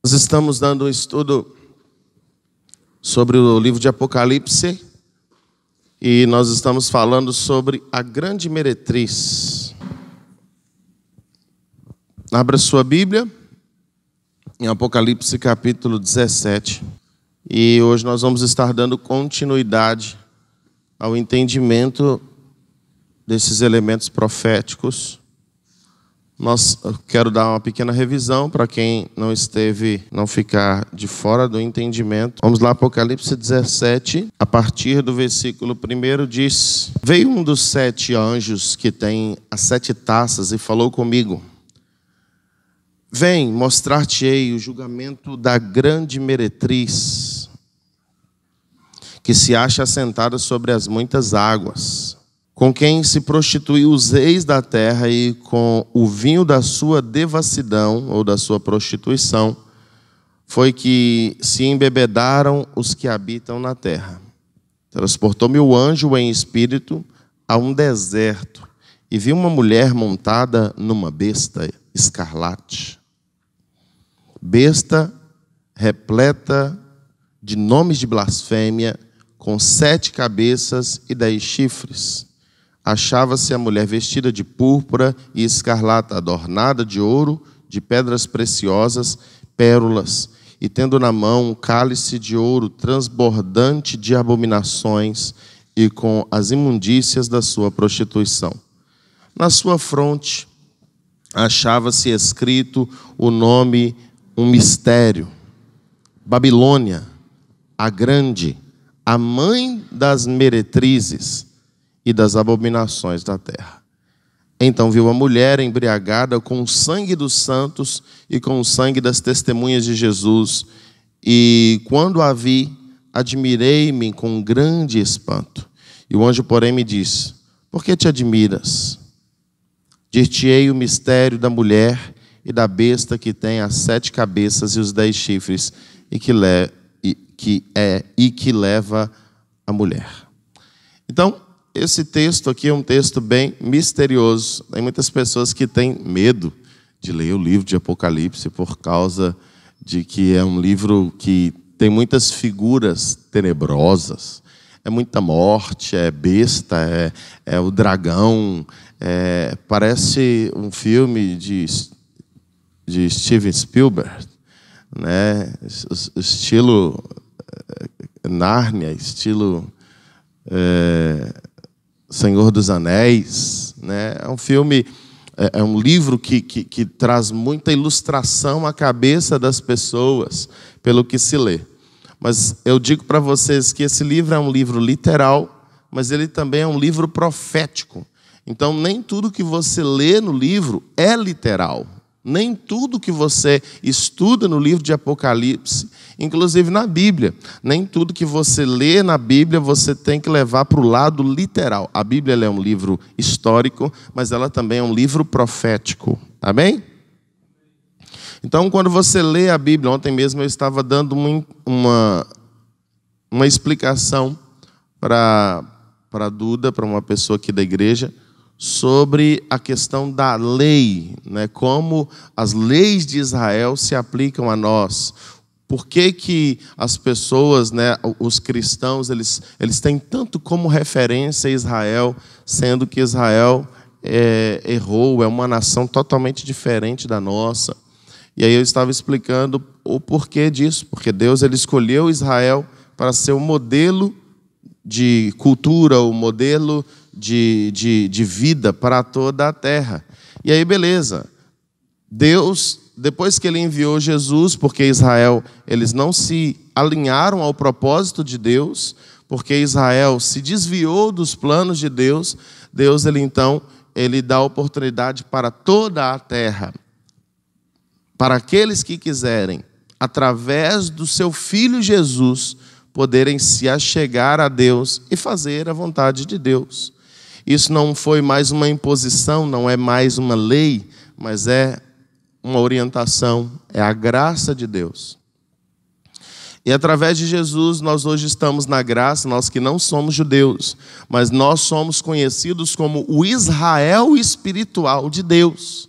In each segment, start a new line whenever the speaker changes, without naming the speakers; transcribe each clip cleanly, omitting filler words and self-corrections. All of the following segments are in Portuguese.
Nós estamos dando um estudo sobre o livro de Apocalipse e nós estamos falando sobre a grande meretriz. Abra sua Bíblia em Apocalipse capítulo 17 e hoje nós vamos estar dando continuidade ao entendimento desses elementos proféticos. Eu quero dar uma pequena revisão para quem não ficar de fora do entendimento. Vamos lá, Apocalipse 17, a partir do versículo 1 diz: Veio um dos 7 anjos que tem as 7 taças e falou comigo: Vem, mostrar-te-ei o julgamento da grande meretriz, que se acha assentada sobre as muitas águas, com quem se prostituiu os reis da terra e com o vinho da sua devassidão, ou da sua prostituição, foi que se embebedaram os que habitam na terra. Transportou-me o anjo em espírito a um deserto, e vi uma mulher montada numa besta escarlate. Besta repleta de nomes de blasfêmia, com 7 cabeças e 10 chifres. Achava-se a mulher vestida de púrpura e escarlata, adornada de ouro, de pedras preciosas, pérolas, e tendo na mão um cálice de ouro transbordante de abominações e com as imundícias da sua prostituição. Na sua fronte achava-se escrito o nome, um mistério: Babilônia, a grande, a mãe das meretrizes e das abominações da terra. Então viu a mulher embriagada com o sangue dos santos e com o sangue das testemunhas de Jesus. E quando a vi, admirei-me com grande espanto. E o anjo, porém, me disse: Por que te admiras? Dir-te-ei o mistério da mulher e da besta que tem as 7 cabeças e os 10 chifres e que leva a mulher. Então, esse texto aqui é um texto bem misterioso. Tem muitas pessoas que têm medo de ler o livro de Apocalipse por causa de que é um livro que tem muitas figuras tenebrosas. É muita morte, é besta, é o dragão. Parece um filme de Steven Spielberg, né? Estilo Nárnia, estilo Senhor dos Anéis, né? É um filme, é um livro que traz muita ilustração à cabeça das pessoas pelo que se lê. Mas eu digo para vocês que esse livro é um livro literal, mas ele também é um livro profético. Então nem tudo que você lê no livro é literal. Nem tudo que você estuda no livro de Apocalipse, inclusive na Bíblia, nem tudo que você lê na Bíblia você tem que levar para o lado literal. A Bíblia ela é um livro histórico, mas ela também é um livro profético. Amém? Então, quando você lê a Bíblia, ontem mesmo eu estava dando uma explicação para a Duda, para uma pessoa aqui da igreja, sobre a questão da lei, né? Como as leis de Israel se aplicam a nós. Por que as pessoas, né, os cristãos, eles têm tanto como referência Israel, sendo que Israel errou, é uma nação totalmente diferente da nossa. E aí eu estava explicando o porquê disso, porque Deus ele escolheu Israel para ser o modelo de cultura, o modelo de vida para toda a terra. E aí, beleza. Deus, depois que ele enviou Jesus, porque Israel, eles não se alinharam ao propósito de Deus, porque Israel se desviou dos planos de Deus, Deus, ele dá oportunidade para toda a terra, para aqueles que quiserem, através do seu Filho Jesus, poderem se achegar a Deus e fazer a vontade de Deus. Isso não foi mais uma imposição, não é mais uma lei, mas é uma orientação, é a graça de Deus. E através de Jesus, nós hoje estamos na graça, nós que não somos judeus, mas nós somos conhecidos como o Israel espiritual de Deus.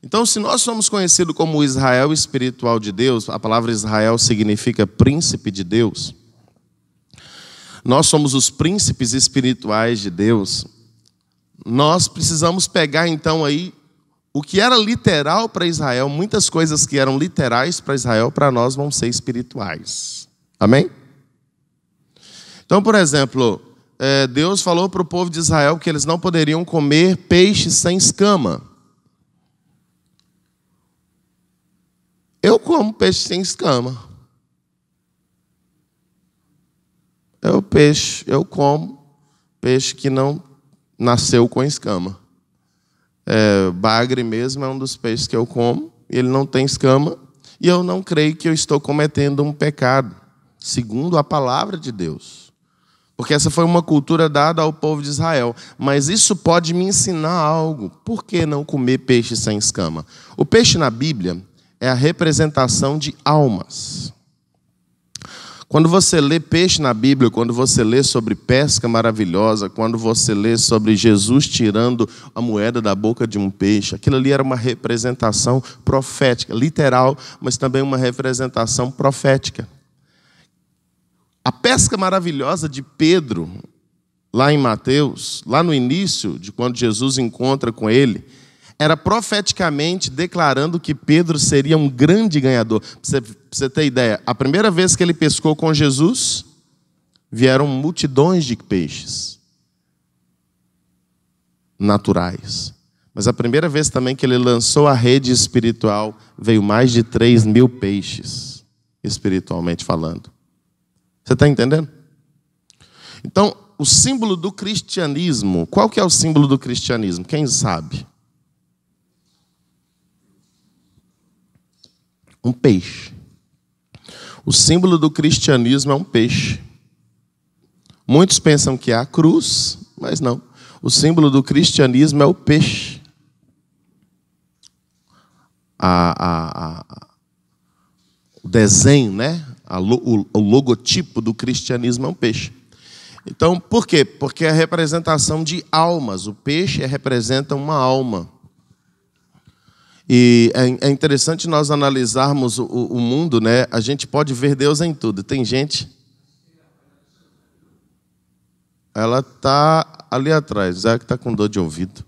Então, se nós somos conhecidos como o Israel espiritual de Deus, a palavra Israel significa príncipe de Deus, nós somos os príncipes espirituais de Deus, nós precisamos pegar então aí o que era literal para Israel, muitas coisas que eram literais para Israel, para nós vão ser espirituais. Amém? Então, por exemplo, Deus falou para o povo de Israel que eles não poderiam comer peixe sem escama. Eu como peixe sem escama. Eu como peixe que não nasceu com escama. Bagre mesmo é um dos peixes que eu como, ele não tem escama, e eu não creio que eu estou cometendo um pecado, segundo a palavra de Deus. Porque essa foi uma cultura dada ao povo de Israel. Mas isso pode me ensinar algo. Por que não comer peixe sem escama? O peixe na Bíblia é a representação de almas. Quando você lê peixe na Bíblia, quando você lê sobre pesca maravilhosa, quando você lê sobre Jesus tirando a moeda da boca de um peixe, aquilo ali era uma representação profética, literal, mas também uma representação profética. A pesca maravilhosa de Pedro, lá em Mateus, lá no início de quando Jesus encontra com ele, era profeticamente declarando que Pedro seria um grande ganhador. Para você ter ideia, a primeira vez que ele pescou com Jesus, vieram multidões de peixes naturais. Mas a primeira vez também que ele lançou a rede espiritual, veio mais de 3.000 peixes, espiritualmente falando. Você está entendendo? Então, o símbolo do cristianismo, qual que é o símbolo do cristianismo? Quem sabe? Um peixe. O símbolo do cristianismo é um peixe. Muitos pensam que é a cruz, mas não. O símbolo do cristianismo é o peixe. O desenho, né? O logotipo do cristianismo é um peixe. Então, por quê? Porque é a representação de almas. O peixe representa uma alma. E é interessante nós analisarmos o mundo, né? A gente pode ver Deus em tudo. Tem gente... Ela está ali atrás. Zé que está com dor de ouvido.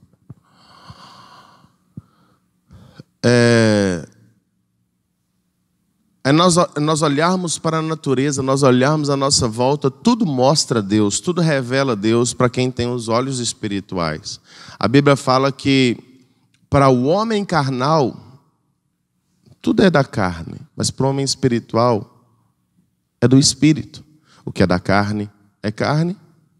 Nós olharmos para a natureza, nós olharmos à nossa volta, tudo mostra Deus, tudo revela Deus para quem tem os olhos espirituais. A Bíblia fala que para o homem carnal, tudo é da carne, mas para o homem espiritual, é do espírito. O que é da carne,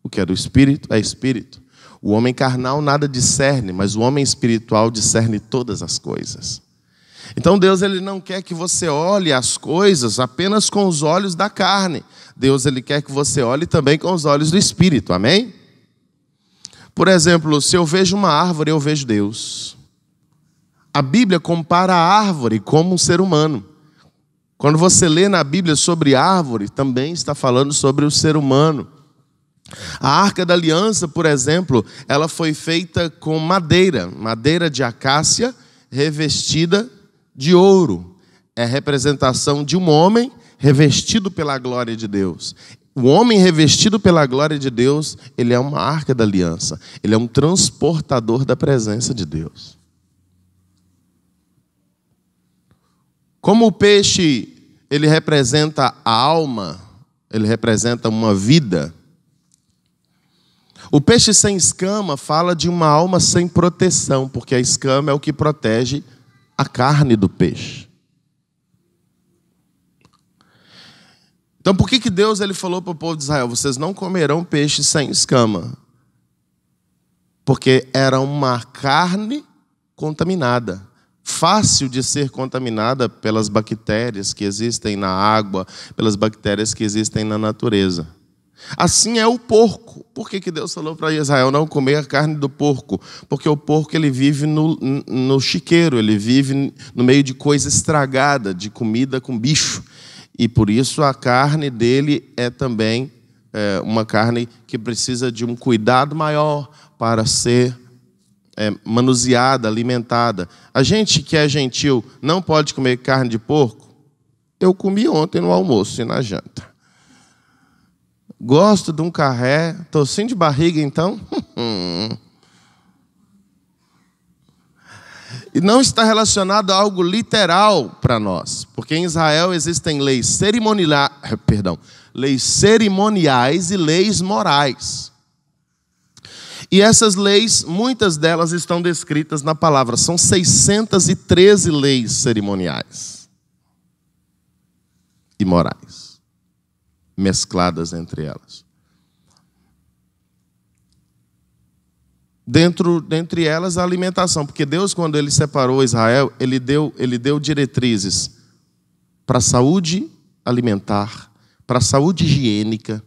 o que é do espírito, é espírito. O homem carnal nada discerne, mas o homem espiritual discerne todas as coisas. Então Deus ele não quer que você olhe as coisas apenas com os olhos da carne. Deus ele quer que você olhe também com os olhos do espírito, amém? Por exemplo, se eu vejo uma árvore, eu vejo Deus. A Bíblia compara a árvore como um ser humano. Quando você lê na Bíblia sobre árvore, também está falando sobre o ser humano. A Arca da Aliança, por exemplo, ela foi feita com madeira de acácia revestida de ouro. É a representação de um homem revestido pela glória de Deus. O homem revestido pela glória de Deus, ele é uma Arca da Aliança. Ele é um transportador da presença de Deus. Como o peixe, ele representa a alma, ele representa uma vida. O peixe sem escama fala de uma alma sem proteção, porque a escama é o que protege a carne do peixe. Então, por que Deus ele falou para o povo de Israel, vocês não comerão peixe sem escama? Porque era uma carne contaminada. Fácil de ser contaminada pelas bactérias que existem na água, pelas bactérias que existem na natureza. Assim é o porco. Por que Deus falou para Israel não comer a carne do porco? Porque o porco ele vive no chiqueiro, ele vive no meio de coisa estragada, de comida com bicho. E por isso a carne dele é também uma carne que precisa de um cuidado maior para ser manuseada, alimentada. A gente que é gentil não pode comer carne de porco? Eu comi ontem no almoço e na janta. Gosto de um carré, tocinho de barriga, então. E não está relacionado a algo literal para nós, porque em Israel existem leis cerimoniais e leis morais. E essas leis, muitas delas estão descritas na palavra. São 613 leis cerimoniais e morais, mescladas entre elas. Dentre elas, a alimentação, porque Deus, quando Ele separou Israel, Ele deu diretrizes para a saúde alimentar, para a saúde higiênica.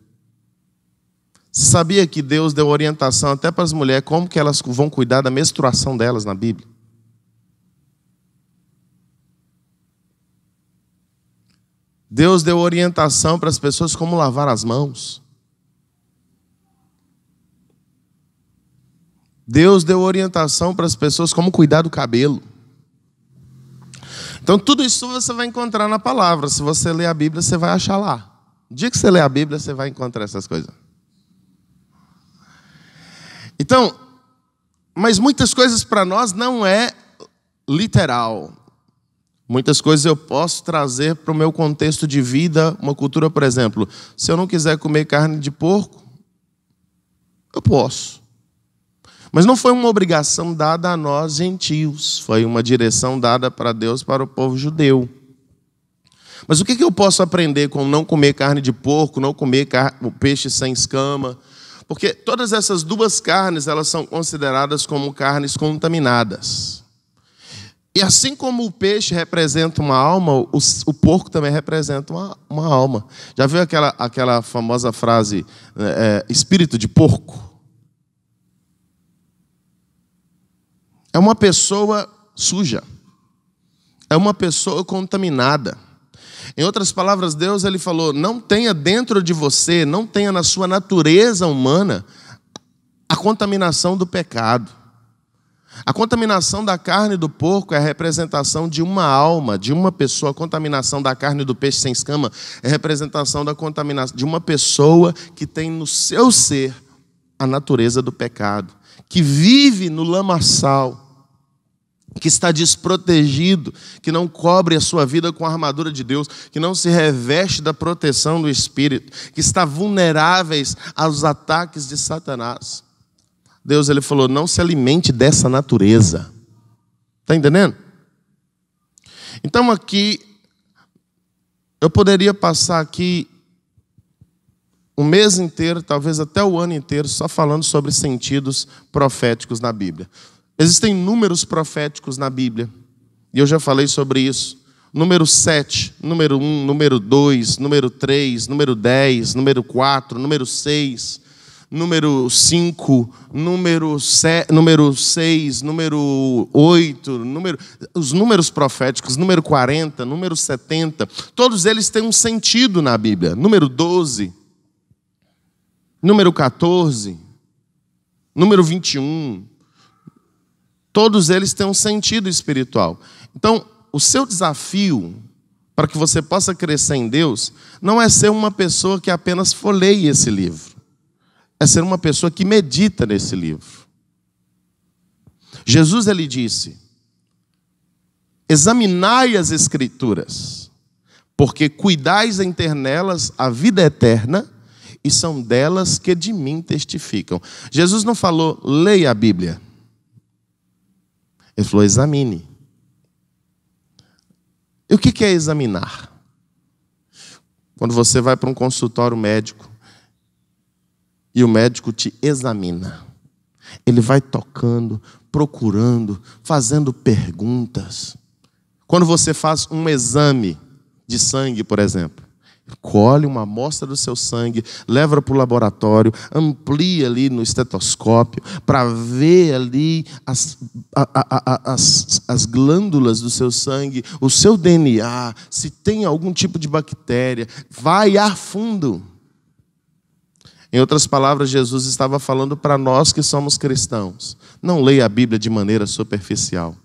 Você sabia que Deus deu orientação até para as mulheres, como que elas vão cuidar da menstruação delas na Bíblia? Deus deu orientação para as pessoas como lavar as mãos. Deus deu orientação para as pessoas como cuidar do cabelo. Então, tudo isso você vai encontrar na palavra. Se você ler a Bíblia, você vai achar lá. No dia que você ler a Bíblia, você vai encontrar essas coisas. Então, mas muitas coisas para nós não é literal. Muitas coisas eu posso trazer para o meu contexto de vida, uma cultura, por exemplo. Se eu não quiser comer carne de porco, eu posso. Mas não foi uma obrigação dada a nós gentios, foi uma direção dada para Deus, para o povo judeu. Mas o que eu posso aprender com não comer carne de porco, não comer o peixe sem escama? Porque todas essas duas carnes, elas são consideradas como carnes contaminadas. E assim como o peixe representa uma alma, o porco também representa uma alma. Já viu aquela famosa frase, espírito de porco? É uma pessoa suja. É uma pessoa contaminada. Em outras palavras, Deus ele falou, não tenha dentro de você, não tenha na sua natureza humana a contaminação do pecado. A contaminação da carne do porco é a representação de uma alma, de uma pessoa. A contaminação da carne do peixe sem escama é a representação da contaminação de uma pessoa que tem no seu ser a natureza do pecado, que vive no lamaçal, que está desprotegido, que não cobre a sua vida com a armadura de Deus, que não se reveste da proteção do Espírito, que está vulneráveis aos ataques de Satanás. Deus ele falou, não se alimente dessa natureza. Está entendendo? Então aqui, eu poderia passar aqui um mês inteiro, talvez até o ano inteiro, só falando sobre sentidos proféticos na Bíblia. Existem números proféticos na Bíblia, e eu já falei sobre isso. Número 7, número 1, número 2, número 3, número 10, número 4, número 6, número 5, número 6, número 8, os números proféticos, número 40, número 70, todos eles têm um sentido na Bíblia. Número 12, número 14, número 21, todos eles têm um sentido espiritual. Então, o seu desafio para que você possa crescer em Deus não é ser uma pessoa que apenas folheia esse livro. É ser uma pessoa que medita nesse livro. Jesus, ele disse, examinai as Escrituras, porque cuidais em ter nelas a vida eterna, e são delas que de mim testificam. Jesus não falou, leia a Bíblia. Ele falou, examine. E o que é examinar? Quando você vai para um consultório médico e o médico te examina. Ele vai tocando, procurando, fazendo perguntas. Quando você faz um exame de sangue, por exemplo, colhe uma amostra do seu sangue, leva para o laboratório, amplia ali no estetoscópio para ver ali as glândulas do seu sangue, o seu DNA, se tem algum tipo de bactéria, vai a fundo. Em outras palavras, Jesus estava falando para nós que somos cristãos: não leia a Bíblia de maneira superficial.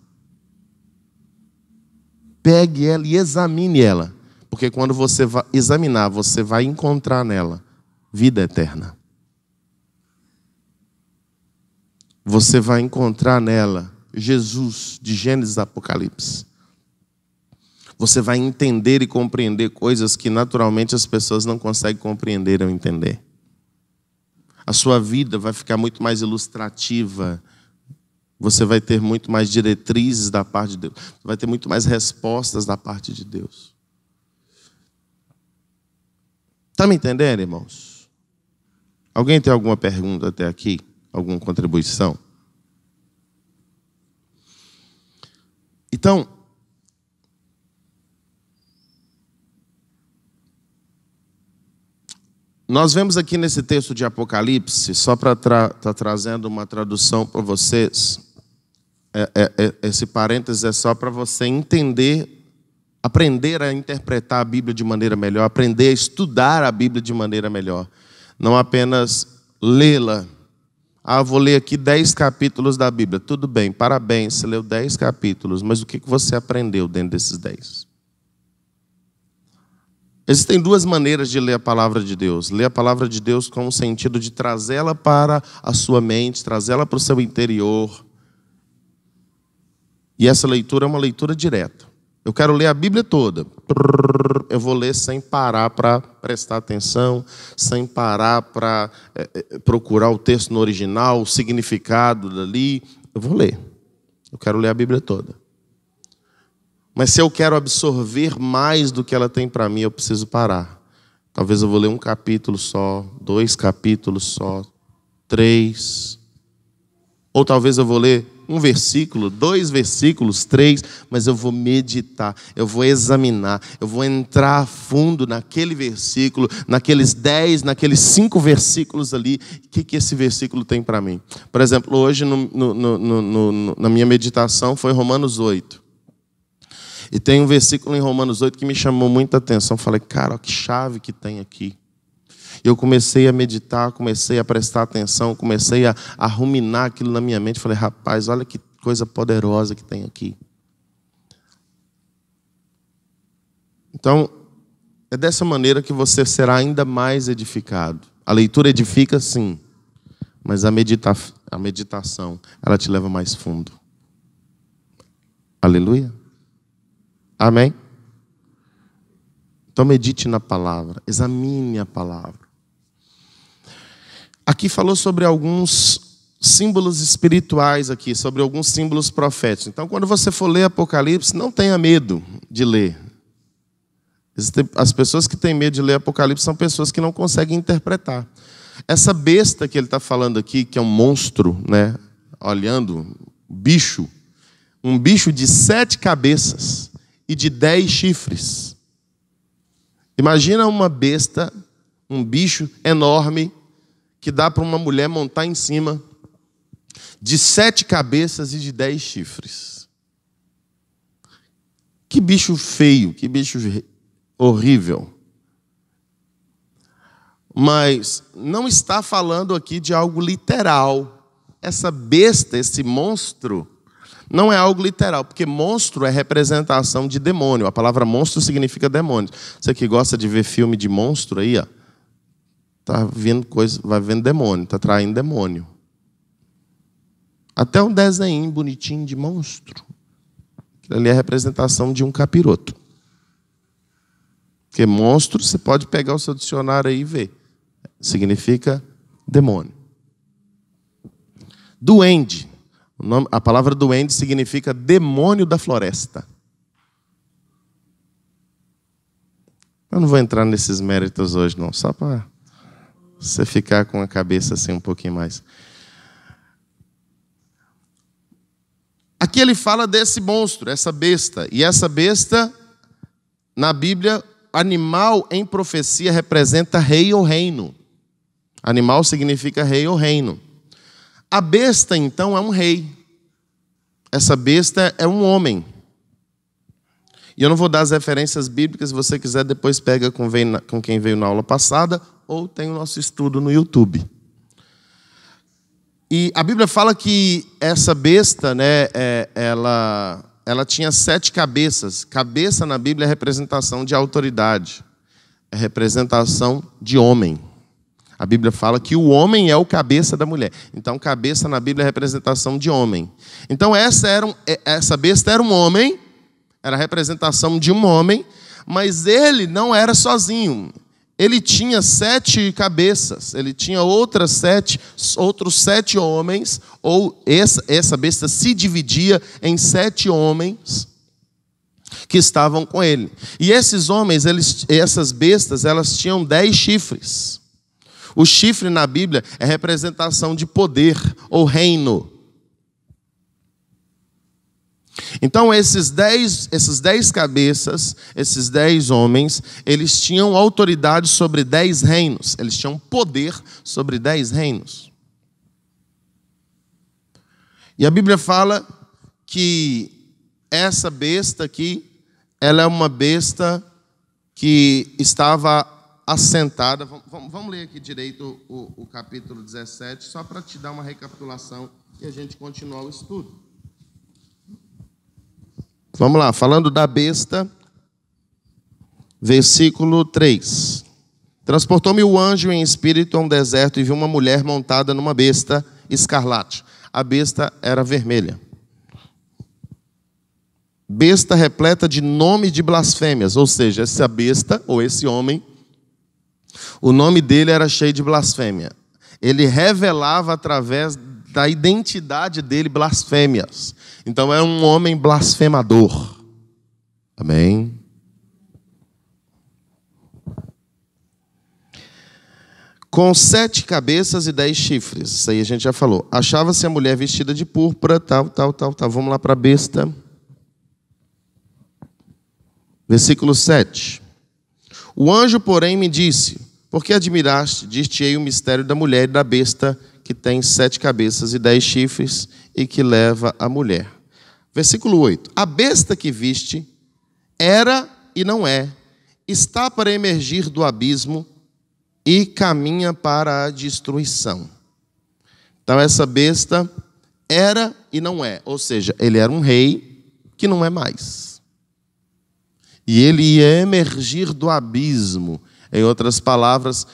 Pegue ela e examine ela, porque quando você vai examinar, você vai encontrar nela vida eterna. Você vai encontrar nela Jesus, de Gênesis a Apocalipse. Você vai entender e compreender coisas que naturalmente as pessoas não conseguem compreender ou entender. A sua vida vai ficar muito mais ilustrativa. Você vai ter muito mais diretrizes da parte de Deus. Vai ter muito mais respostas da parte de Deus. Está me entendendo, irmãos? Alguém tem alguma pergunta até aqui? Alguma contribuição? Então, nós vemos aqui nesse texto de Apocalipse, só para estar trazendo uma tradução para vocês, esse parênteses é só para você entender, aprender a interpretar a Bíblia de maneira melhor, aprender a estudar a Bíblia de maneira melhor, não apenas lê-la. Vou ler aqui 10 capítulos da Bíblia. Tudo bem, parabéns, você leu 10 capítulos, mas o que você aprendeu dentro desses 10? Existem duas maneiras de ler a palavra de Deus. Ler a palavra de Deus com o sentido de trazê-la para a sua mente, trazê-la para o seu interior. E essa leitura é uma leitura direta. Eu quero ler a Bíblia toda. Eu vou ler sem parar para prestar atenção, sem parar para procurar o texto no original, o significado dali. Eu vou ler. Eu quero ler a Bíblia toda. Mas se eu quero absorver mais do que ela tem para mim, eu preciso parar. Talvez eu vou ler um capítulo só, 2 capítulos só, 3. Ou talvez eu vou ler um versículo, 2 versículos, 3, mas eu vou meditar, eu vou examinar, eu vou entrar a fundo naquele versículo, naqueles 10, naqueles 5 versículos ali. O que esse versículo tem para mim? Por exemplo, hoje na minha meditação foi Romanos 8. E tem um versículo em Romanos 8 que me chamou muita atenção. Falei, cara, que chave que tem aqui. Eu comecei a meditar, comecei a prestar atenção, comecei a ruminar aquilo na minha mente. Falei, rapaz, olha que coisa poderosa que tem aqui. Então, é dessa maneira que você será ainda mais edificado. A leitura edifica, sim, mas a meditação, ela te leva mais fundo. Aleluia. Amém? Então medite na palavra, examine a palavra. Aqui falou sobre alguns símbolos espirituais aqui, sobre alguns símbolos proféticos. Então quando você for ler Apocalipse, não tenha medo de ler. As pessoas que têm medo de ler Apocalipse são pessoas que não conseguem interpretar. Essa besta que ele está falando aqui, que é um monstro, né? Olhando, bicho, um bicho de 7 cabeças e de 10 chifres. Imagina uma besta, um bicho enorme, que dá para uma mulher montar em cima, de 7 cabeças e de 10 chifres. Que bicho feio, que bicho horrível. Mas não está falando aqui de algo literal. Essa besta, esse monstro, não é algo literal, porque monstro é representação de demônio. A palavra monstro significa demônio. Você que gosta de ver filme de monstro aí, ó, tá vendo coisa, vai vendo demônio, tá traindo demônio. Até um desenho bonitinho de monstro. Ali é a representação de um capiroto. Porque monstro, você pode pegar o seu dicionário aí e ver. Significa demônio. Duende. A palavra duende significa demônio da floresta. Eu não vou entrar nesses méritos hoje, não. Só para você ficar com a cabeça assim um pouquinho mais. Aqui ele fala desse monstro, essa besta. E essa besta, na Bíblia, animal em profecia representa rei ou reino. Animal significa rei ou reino. A besta, então, é um rei. Essa besta é um homem. E eu não vou dar as referências bíblicas, se você quiser, depois pega com quem veio na aula passada, ou tem o nosso estudo no YouTube. E a Bíblia fala que essa besta, né, ela tinha 7 cabeças. Cabeça na Bíblia é representação de autoridade, é representação de homem. A Bíblia fala que o homem é o cabeça da mulher. Então, cabeça na Bíblia é representação de homem. Então, essa besta era um homem, era a representação de um homem, mas ele não era sozinho. Ele tinha 7 cabeças, ele tinha outros 7 homens, ou essa besta se dividia em 7 homens que estavam com ele. E esses homens, essas bestas, elas tinham 10 chifres. O chifre na Bíblia é representação de poder ou reino. Então, esses 10 cabeças, esses 10 homens, eles tinham autoridade sobre 10 reinos. Eles tinham poder sobre 10 reinos. E a Bíblia fala que essa besta aqui, ela é uma besta que estava assentada. Vamos ler aqui direito o capítulo 17, só para te dar uma recapitulação e a gente continuar o estudo. Vamos lá, falando da besta, versículo 3. Transportou-me o anjo em espírito a um deserto e vi uma mulher montada numa besta escarlate. A besta era vermelha. Besta repleta de nome de blasfêmias, ou seja, essa besta ou esse homem, o nome dele era cheio de blasfêmia. Ele revelava através da identidade dele blasfêmias. Então é um homem blasfemador. Amém? Com 7 cabeças e 10 chifres. Isso aí a gente já falou. Achava-se a mulher vestida de púrpura, tal. Vamos lá para a besta. Versículo 7. O anjo, porém, me disse: por que admiraste? Dir-te-ei o mistério da mulher e da besta, que tem 7 cabeças e 10 chifres, e que leva a mulher. Versículo 8. A besta que viste era e não é, está para emergir do abismo e caminha para a destruição. Então essa besta era e não é, ou seja, ele era um rei que não é mais. E ele ia emergir do abismo. Em outras palavras,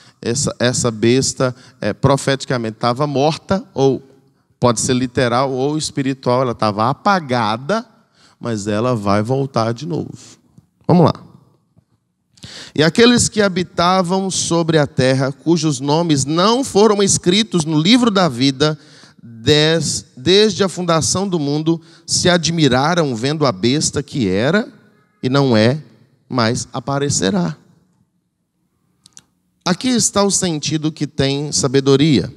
essa besta profeticamente estava morta, ou pode ser literal ou espiritual, ela estava apagada, mas ela vai voltar de novo. Vamos lá. E aqueles que habitavam sobre a terra, cujos nomes não foram escritos no livro da vida, desde a fundação do mundo, se admiraram vendo a besta que era e não é, mas aparecerá. Aqui está o sentido que tem sabedoria.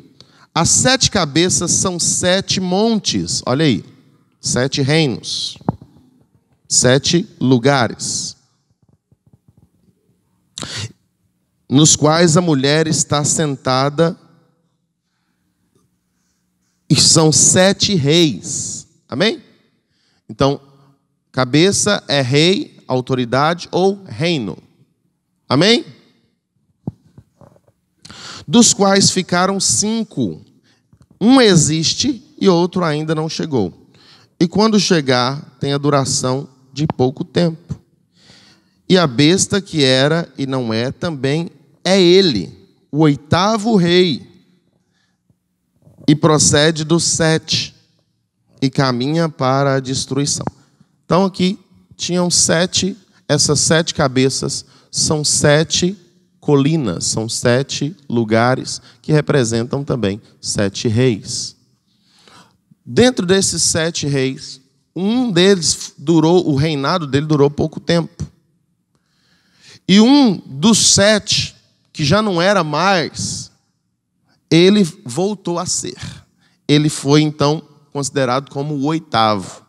As 7 cabeças são 7 montes, olha aí, 7 reinos, 7 lugares, nos quais a mulher está sentada, e são 7 reis, amém? Então, cabeça é rei, autoridade ou reino, amém? Dos quais ficaram 5. Um existe e outro ainda não chegou. E quando chegar, tem a duração de pouco tempo. E a besta que era e não é, também é ele, o 8º rei. E procede dos 7 e caminha para a destruição. Então aqui tinham 7, essas 7 cabeças são 7 colinas, são 7 lugares que representam também 7 reis. Dentro desses 7 reis, um deles o reinado dele durou pouco tempo. E um dos 7, que já não era mais, ele voltou a ser. Ele foi então considerado como o 8º.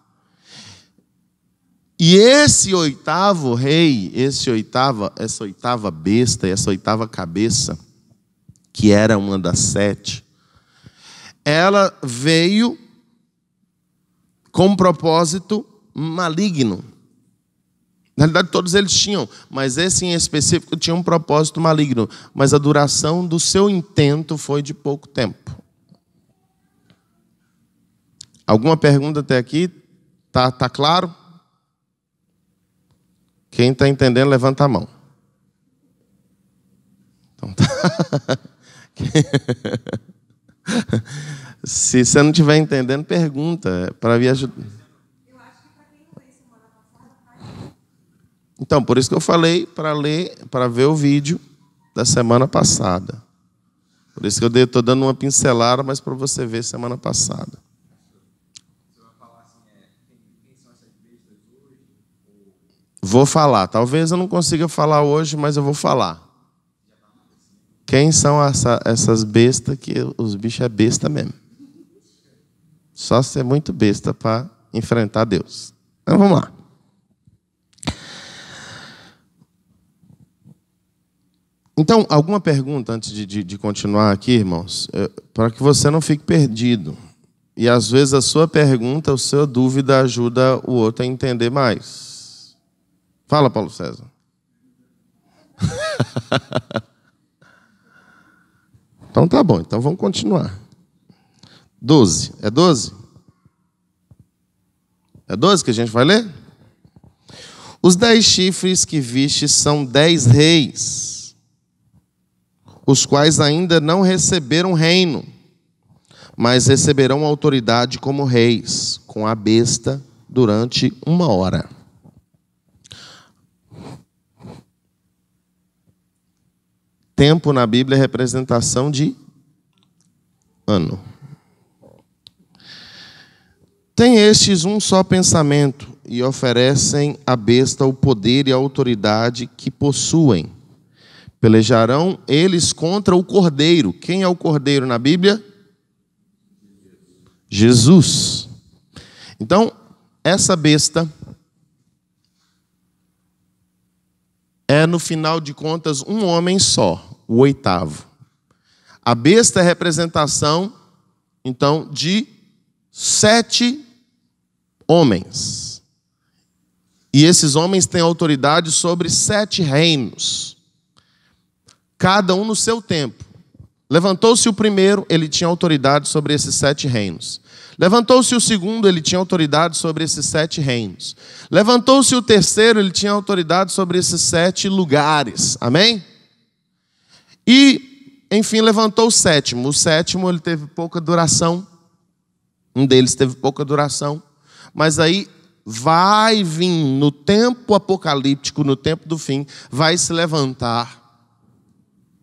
E esse 8º rei, essa 8ª besta, essa 8ª cabeça, que era uma das 7, ela veio com um propósito maligno. Na realidade, todos eles tinham, mas esse em específico tinha um propósito maligno. Mas a duração do seu intento foi de pouco tempo. Alguma pergunta até aqui? Tá claro? Quem está entendendo, levanta a mão. Então, tá. Se você não estiver entendendo, pergunta para me ajudar. Eu acho que para quem não veio semana passada, então, por isso que eu falei para ver o vídeo da semana passada. Por isso que eu estou dando uma pincelada, mas para você ver semana passada. Você vai falar assim, quem são essas bestas hoje? Vou falar. Talvez eu não consiga falar hoje, mas eu vou falar. Quem são essas bestas que os bichos é besta mesmo? Só ser muito besta para enfrentar Deus. Então vamos lá. Então, alguma pergunta antes de continuar aqui, irmãos? Para que você não fique perdido. E às vezes a sua pergunta, a sua dúvida ajuda o outro a entender mais. Fala, Paulo César. Então tá bom, então vamos continuar. 12. É 12? É 12 que a gente vai ler? Os 10 chifres que viste são 10 reis, os quais ainda não receberam reino, mas receberão autoridade como reis, com a besta durante 1 hora. Tempo na Bíblia é representação de ano. Tem estes um só pensamento e oferecem à besta o poder e a autoridade que possuem. Pelejarão eles contra o cordeiro. Quem é o cordeiro na Bíblia? Jesus. Então, essa besta é, no final de contas, um homem só, o 8º. A besta é representação, então, de 7 homens. E esses homens têm autoridade sobre 7 reinos. Cada um no seu tempo. Levantou-se o primeiro, ele tinha autoridade sobre esses 7 reinos. Levantou-se o segundo, ele tinha autoridade sobre esses 7 reinos. Levantou-se o terceiro, ele tinha autoridade sobre esses 7 lugares. Amém? E, enfim, levantou o sétimo. O sétimo, ele teve pouca duração. Um deles teve pouca duração. Mas aí vai vir, no tempo apocalíptico, no tempo do fim, vai se levantar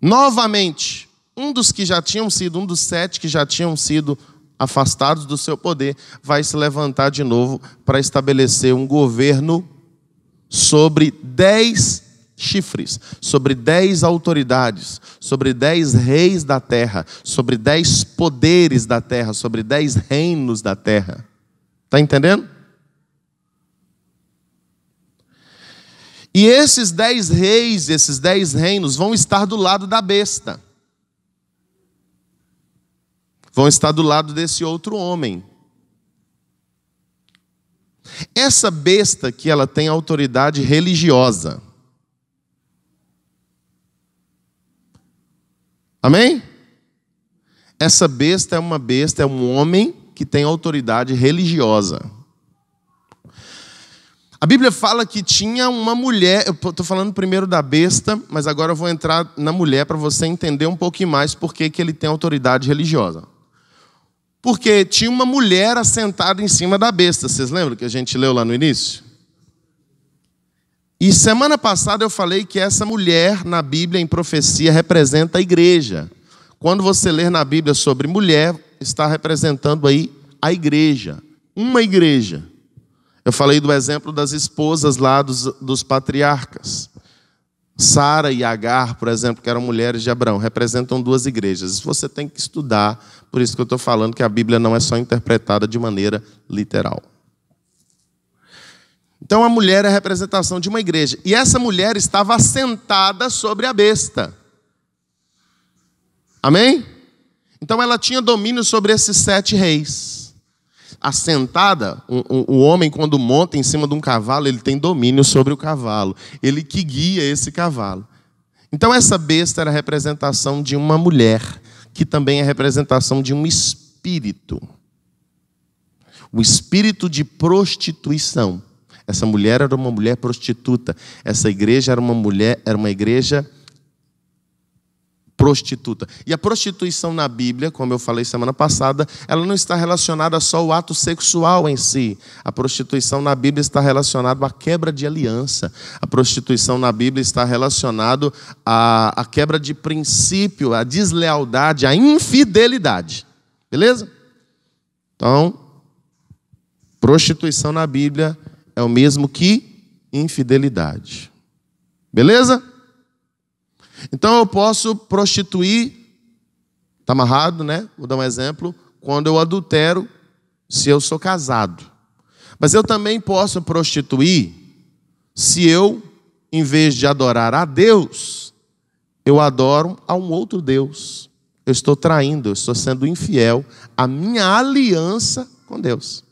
novamente um dos que já tinham sido, um dos 7 que já tinham sido afastados do seu poder, vai se levantar de novo para estabelecer um governo sobre 10 chifres, sobre 10 autoridades, sobre 10 reis da terra, sobre 10 poderes da terra, sobre 10 reinos da terra. Está entendendo? E esses 10 reis, esses 10 reinos vão estar do lado da besta. Vão estar do lado desse outro homem. Essa besta que ela tem autoridade religiosa. Amém? Essa besta é um homem que tem autoridade religiosa. A Bíblia fala que tinha uma mulher, eu estou falando primeiro da besta, mas agora eu vou entrar na mulher para você entender um pouquinho mais por que ele tem autoridade religiosa. Porque tinha uma mulher assentada em cima da besta. Vocês lembram que a gente leu lá no início? E semana passada eu falei que essa mulher na Bíblia, em profecia, representa a igreja. Quando você ler na Bíblia sobre mulher, está representando aí a igreja. Uma igreja. Eu falei do exemplo das esposas lá dos patriarcas. Sara e Agar, por exemplo, que eram mulheres de Abraão, representam 2 igrejas. Isso você tem que estudar, por isso que eu estou falando que a Bíblia não é só interpretada de maneira literal. Então a mulher é a representação de uma igreja. E essa mulher estava assentada sobre a besta. Amém? Então ela tinha domínio sobre esses 7 reis. assentada. O homem, quando monta em cima de um cavalo, ele tem domínio sobre o cavalo. Ele que guia esse cavalo. Então essa besta era a representação de uma mulher, que também é a representação de um espírito. O espírito de prostituição. Essa mulher era uma mulher prostituta. Essa igreja era uma igreja prostituta. E a prostituição na Bíblia, como eu falei semana passada, ela não está relacionada só ao ato sexual em si. A prostituição na Bíblia está relacionada à quebra de aliança. A prostituição na Bíblia está relacionada à quebra de princípio, à deslealdade, à infidelidade. Beleza? Então, prostituição na Bíblia é o mesmo que infidelidade. Beleza? Então eu posso prostituir, está amarrado, né? Vou dar um exemplo. Quando eu adultero, se eu sou casado. Mas eu também posso prostituir se eu, em vez de adorar a Deus, eu adoro a um outro Deus. Eu estou traindo, eu estou sendo infiel à minha aliança com Deus.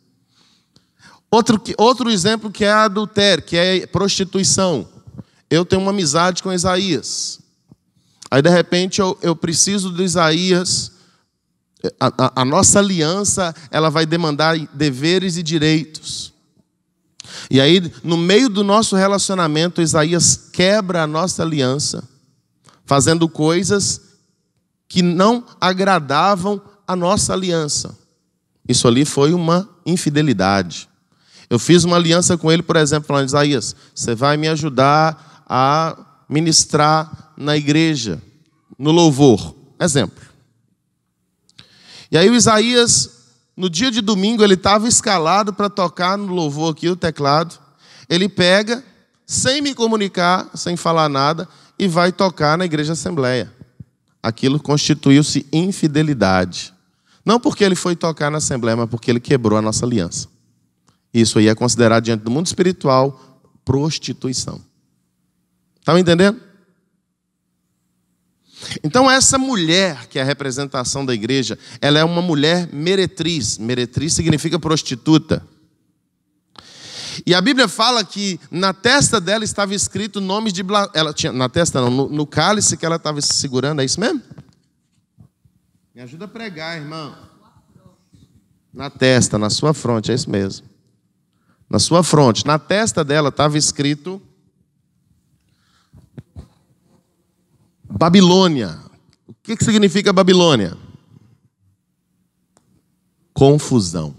Outro exemplo que é adultério, que é prostituição. Eu tenho uma amizade com Isaías. Aí, de repente, eu preciso do Isaías. A nossa aliança, ela vai demandar deveres e direitos. E aí, no meio do nosso relacionamento, Isaías quebra a nossa aliança, fazendo coisas que não agradavam a nossa aliança. Isso ali foi uma infidelidade. Eu fiz uma aliança com ele, por exemplo, falando: Isaías, você vai me ajudar a ministrar na igreja, no louvor. Exemplo. E aí o Isaías, no dia de domingo, ele estava escalado para tocar no louvor aqui, o teclado. Ele pega, sem me comunicar, sem falar nada, e vai tocar na igreja Assembleia. Aquilo constituiu-se infidelidade. Não porque ele foi tocar na Assembleia, mas porque ele quebrou a nossa aliança. Isso aí é considerado, diante do mundo espiritual, prostituição. Estão entendendo? Então essa mulher, que é a representação da igreja, ela é uma mulher meretriz. Meretriz significa prostituta. E a Bíblia fala que na testa dela estava escrito nomes de... Ela tinha, na testa não, no cálice que ela estava segurando, é isso mesmo? Me ajuda a pregar, irmão. Na testa, na sua fronte, é isso mesmo. Na sua fronte, na testa dela estava escrito Babilônia. O que significa Babilônia? Confusão.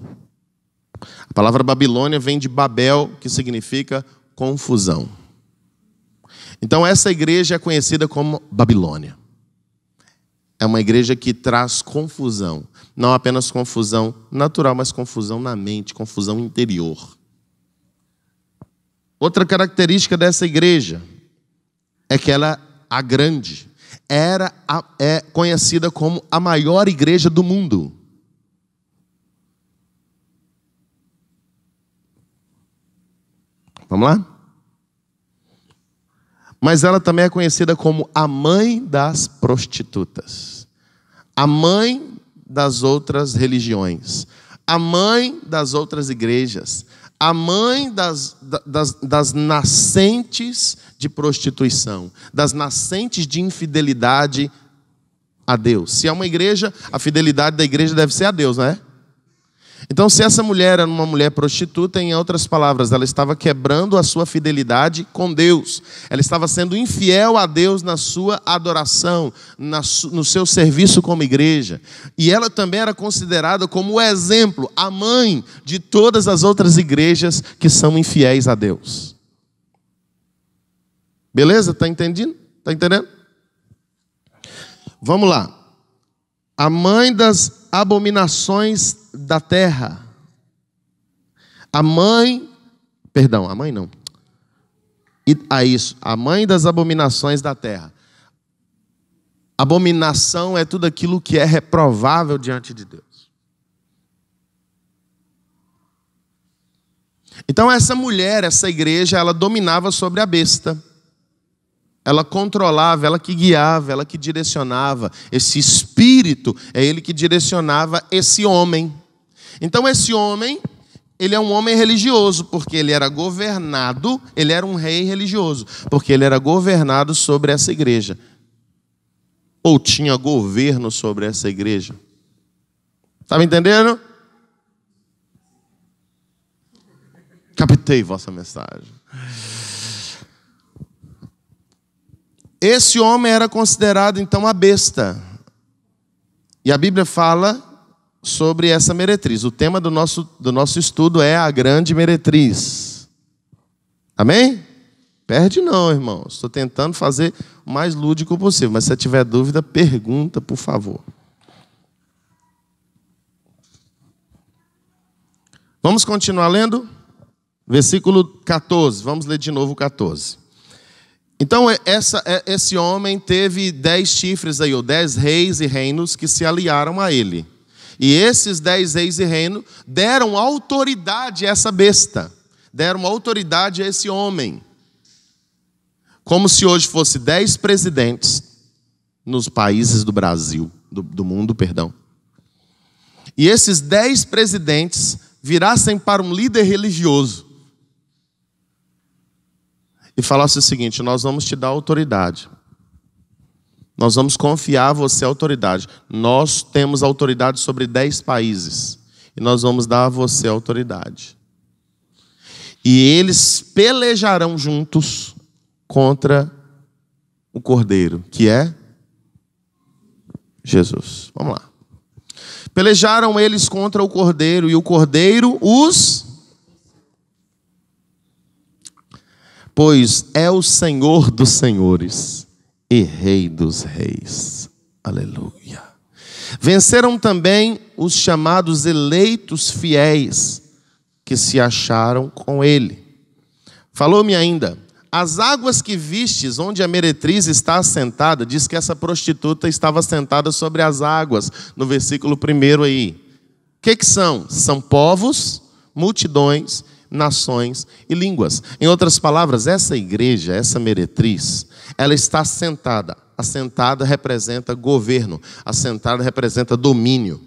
A palavra Babilônia vem de Babel, que significa confusão. Então essa igreja é conhecida como Babilônia. É uma igreja que traz confusão. Não apenas confusão natural, mas confusão na mente, confusão interior. Outra característica dessa igreja é que ela, a grande, é conhecida como a maior igreja do mundo. Vamos lá? Mas ela também é conhecida como a mãe das prostitutas, a mãe das outras religiões, a mãe das outras igrejas, a mãe das nascentes de prostituição, das nascentes de infidelidade a Deus. Se é uma igreja, a fidelidade da igreja deve ser a Deus, não é? Então, se essa mulher era uma mulher prostituta, em outras palavras, ela estava quebrando a sua fidelidade com Deus. Ela estava sendo infiel a Deus na sua adoração, no seu serviço como igreja. E ela também era considerada como o exemplo, a mãe de todas as outras igrejas que são infiéis a Deus. Beleza? Está entendendo? Está entendendo? Vamos lá. A mãe das abominações da terra. A mãe não. A mãe das abominações da terra. Abominação é tudo aquilo que é reprovável diante de Deus. Então essa mulher, essa igreja, ela dominava sobre a besta. Ela controlava, ela que guiava, ela que direcionava. Esse espírito é ele que direcionava esse homem. Então esse homem, ele é um homem religioso, porque ele era governado, ele era um rei religioso, porque ele era governado sobre essa igreja. Ou tinha governo sobre essa igreja. Está me entendendo? Captei vossa mensagem. Esse homem era considerado então a besta. E a Bíblia fala sobre essa meretriz. O tema do nosso estudo é a grande meretriz. Amém? Perde não, irmão. Estou tentando fazer o mais lúdico possível. Mas se você tiver dúvida, pergunta, por favor. Vamos continuar lendo? Versículo 14. Vamos ler de novo o 14. Então, esse homem teve 10 chifres aí, ou 10 reis e reinos que se aliaram a ele. E esses 10 reis e reinos deram autoridade a essa besta. Deram autoridade a esse homem. Como se hoje fosse 10 presidentes nos países do Brasil, do mundo, perdão. E esses 10 presidentes virassem para um líder religioso e falassem o seguinte: nós vamos te dar autoridade. Nós vamos confiar a você a autoridade. Nós temos autoridade sobre 10 países. E nós vamos dar a você a autoridade. E eles pelejarão juntos contra o Cordeiro, que é Jesus. Vamos lá. Pelejaram eles contra o Cordeiro, e o Cordeiro pois é o Senhor dos senhores e Rei dos reis. Aleluia. Venceram também os chamados eleitos fiéis que se acharam com ele. Falou-me ainda: as águas que vistes, onde a meretriz está assentada, diz que essa prostituta estava assentada sobre as águas, no versículo 1 aí. O que são? São povos, multidões, nações e línguas. Em outras palavras, essa igreja, essa meretriz, ela está assentada. Assentada representa governo, assentada representa domínio.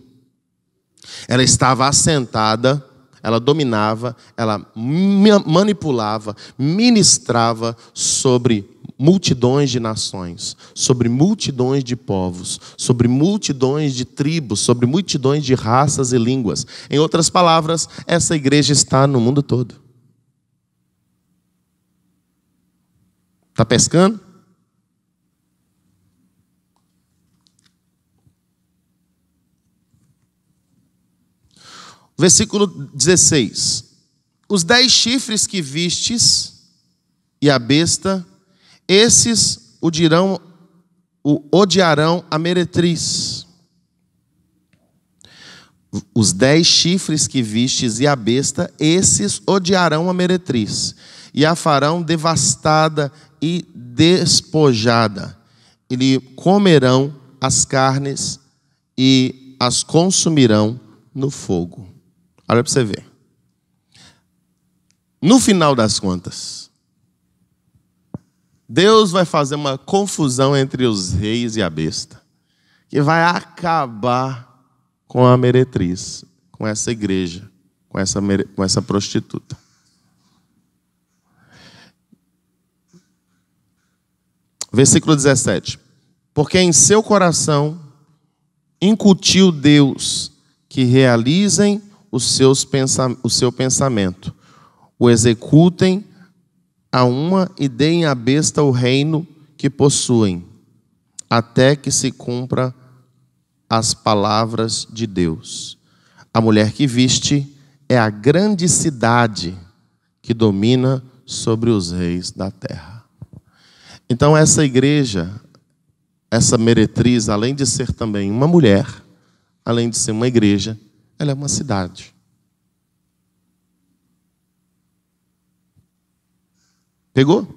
Ela estava assentada, ela dominava, ela manipulava, ministrava sobre multidões de nações, sobre multidões de povos, sobre multidões de tribos, sobre multidões de raças e línguas. Em outras palavras, essa igreja está no mundo todo. Está pescando? Versículo 16. Os 10 chifres que vistes e a besta, esses odiarão a meretriz. Os 10 chifres que vistes e a besta, esses odiarão a meretriz, e a farão devastada e despojada. E lhe comerão as carnes e as consumirão no fogo. Olha para você ver. No final das contas, Deus vai fazer uma confusão entre os reis e a besta, que vai acabar com a meretriz, com essa igreja, com essa prostituta. Versículo 17. Porque em seu coração incutiu Deus que realizem o seu pensamento, o executem a uma e deem à besta o reino que possuem, até que se cumpra as palavras de Deus. A mulher que viste é a grande cidade que domina sobre os reis da terra. Então essa igreja, essa meretriz, além de ser também uma mulher, além de ser uma igreja, ela é uma cidade. Pegou?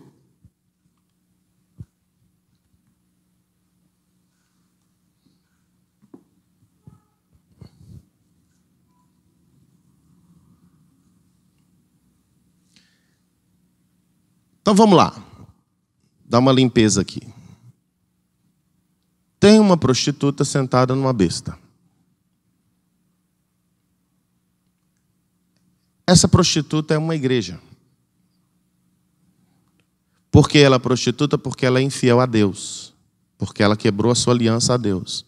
Então vamos lá. Dá uma limpeza aqui. Tem uma prostituta sentada numa besta. Essa prostituta é uma igreja. Por que ela é prostituta? Porque ela é infiel a Deus. Porque ela quebrou a sua aliança a Deus.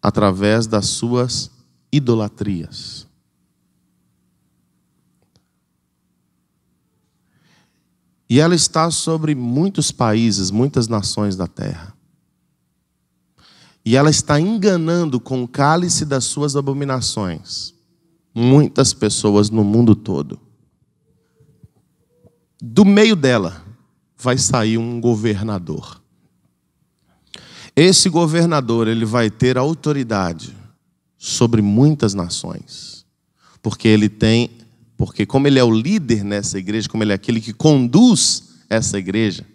Através das suas idolatrias. E ela está sobre muitos países, muitas nações da terra. E ela está enganando com o cálice das suas abominações muitas pessoas no mundo todo. Do meio dela vai sair um governador. Esse governador, ele vai ter autoridade sobre muitas nações. Porque como ele é o líder nessa igreja, como ele é aquele que conduz essa igreja,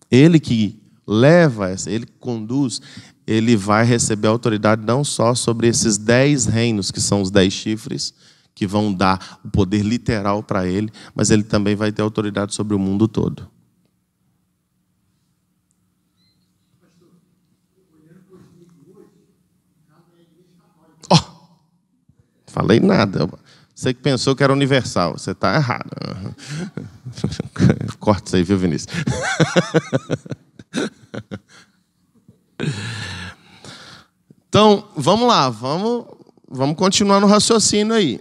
ele que leva essa, ele que conduz, ele vai receber autoridade não só sobre esses 10 reinos, que são os 10 chifres, que vão dar o poder literal para ele, mas ele também vai ter autoridade sobre o mundo todo. Falei nada. Você que pensou que era universal. Você está errado. Corta isso aí, viu, Vinícius? Então, vamos lá. Vamos continuar no raciocínio aí.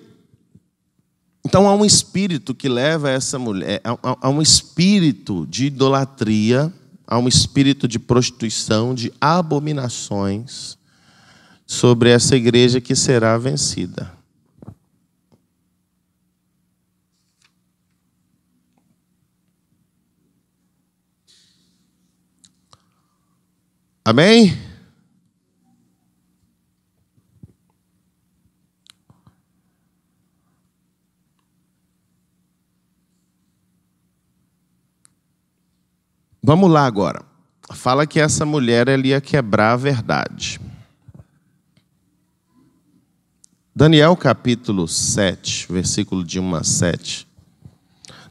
Então, há um espírito que leva essa mulher... Há um espírito de idolatria, há um espírito de prostituição, de abominações sobre essa igreja que será vencida. Amém? Vamos lá agora. Fala que essa mulher ela ia quebrar a verdade. Daniel capítulo 7, versículo de 1 a 7.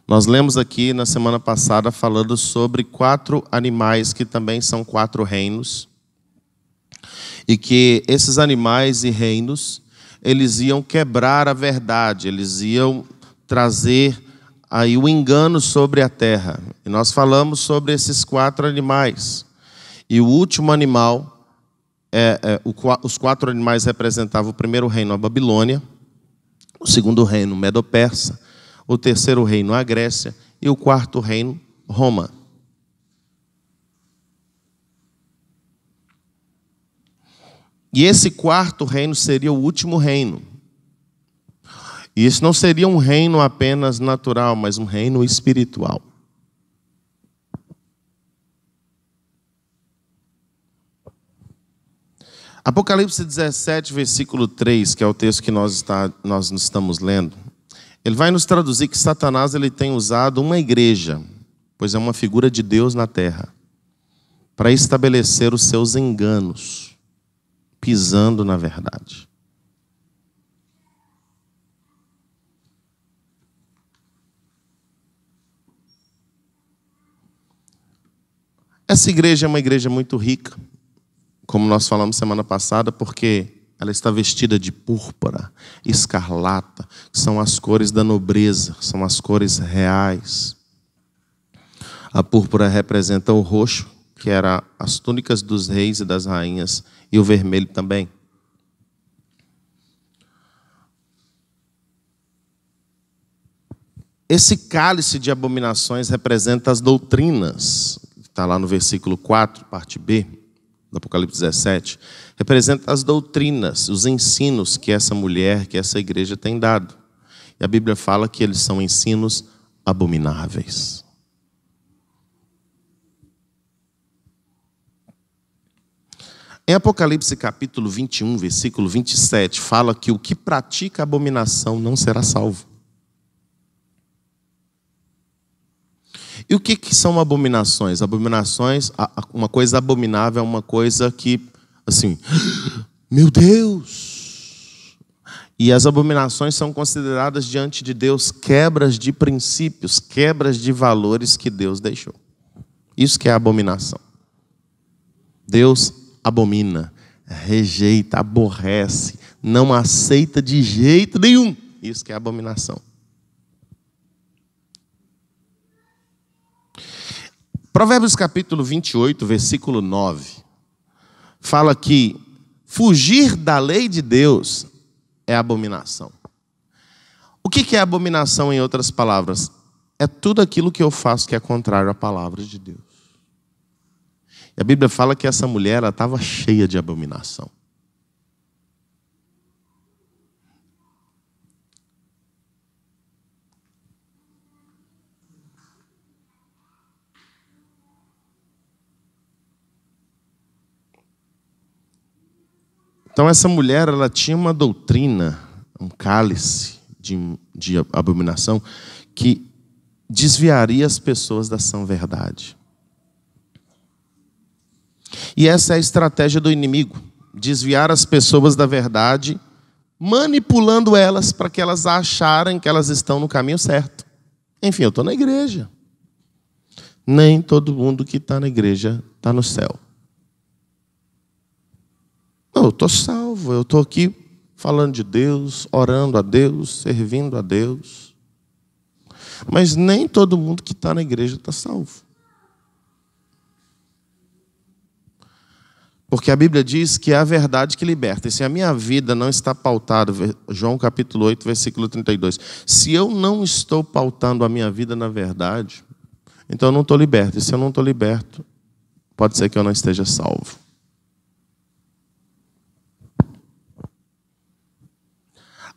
Nós lemos aqui na semana passada falando sobre 4 animais que também são 4 reinos. E que esses animais e reinos, eles iam quebrar a verdade, eles iam trazer aí o engano sobre a terra. E nós falamos sobre esses 4 animais. E o último animal, os 4 animais representavam o primeiro reino, a Babilônia, o segundo reino, Medo-Persa, o terceiro reino, a Grécia, e o 4º reino, Roma. E esse 4º reino seria o último reino. E isso não seria um reino apenas natural, mas um reino espiritual. Apocalipse 17, versículo 3, que é o texto que nós estamos lendo, ele vai nos traduzir que Satanás ele tem usado uma igreja, pois é uma figura de Deus na terra, para estabelecer os seus enganos, pisando na verdade. Essa igreja é uma igreja muito rica, como nós falamos semana passada, porque ela está vestida de púrpura, escarlata, que são as cores da nobreza, são as cores reais. A púrpura representa o roxo, que era as túnicas dos reis e das rainhas, e o vermelho também. Esse cálice de abominações representa as doutrinas, está lá no versículo 4, parte B, do Apocalipse 17, representa as doutrinas, os ensinos que essa mulher, que essa igreja tem dado. E a Bíblia fala que eles são ensinos abomináveis. Em Apocalipse capítulo 21, versículo 27, fala que o que pratica abominação não será salvo. E o que são abominações? Abominações, uma coisa abominável é uma coisa que, assim, meu Deus! E as abominações são consideradas diante de Deus quebras de princípios, quebras de valores que Deus deixou. Isso que é abominação. Deus abomina, rejeita, aborrece, não aceita de jeito nenhum. Isso que é abominação. Provérbios capítulo 28, versículo 9, fala que fugir da lei de Deus é abominação. O que é abominação, em outras palavras? É tudo aquilo que eu faço que é contrário à palavra de Deus. E a Bíblia fala que essa mulher estava cheia de abominação. Então essa mulher, ela tinha uma doutrina, um cálice de abominação, que desviaria as pessoas da sã verdade. E essa é a estratégia do inimigo, desviar as pessoas da verdade, manipulando elas para que elas acharem que elas estão no caminho certo. Enfim, eu estou na igreja. Nem todo mundo que está na igreja está no céu. Não, eu estou salvo, eu estou aqui falando de Deus, orando a Deus, servindo a Deus. Mas nem todo mundo que está na igreja está salvo. Porque a Bíblia diz que é a verdade que liberta. E se a minha vida não está pautada, João capítulo 8, versículo 32, se eu não estou pautando a minha vida na verdade, então eu não estou liberto. E se eu não estou liberto, pode ser que eu não esteja salvo.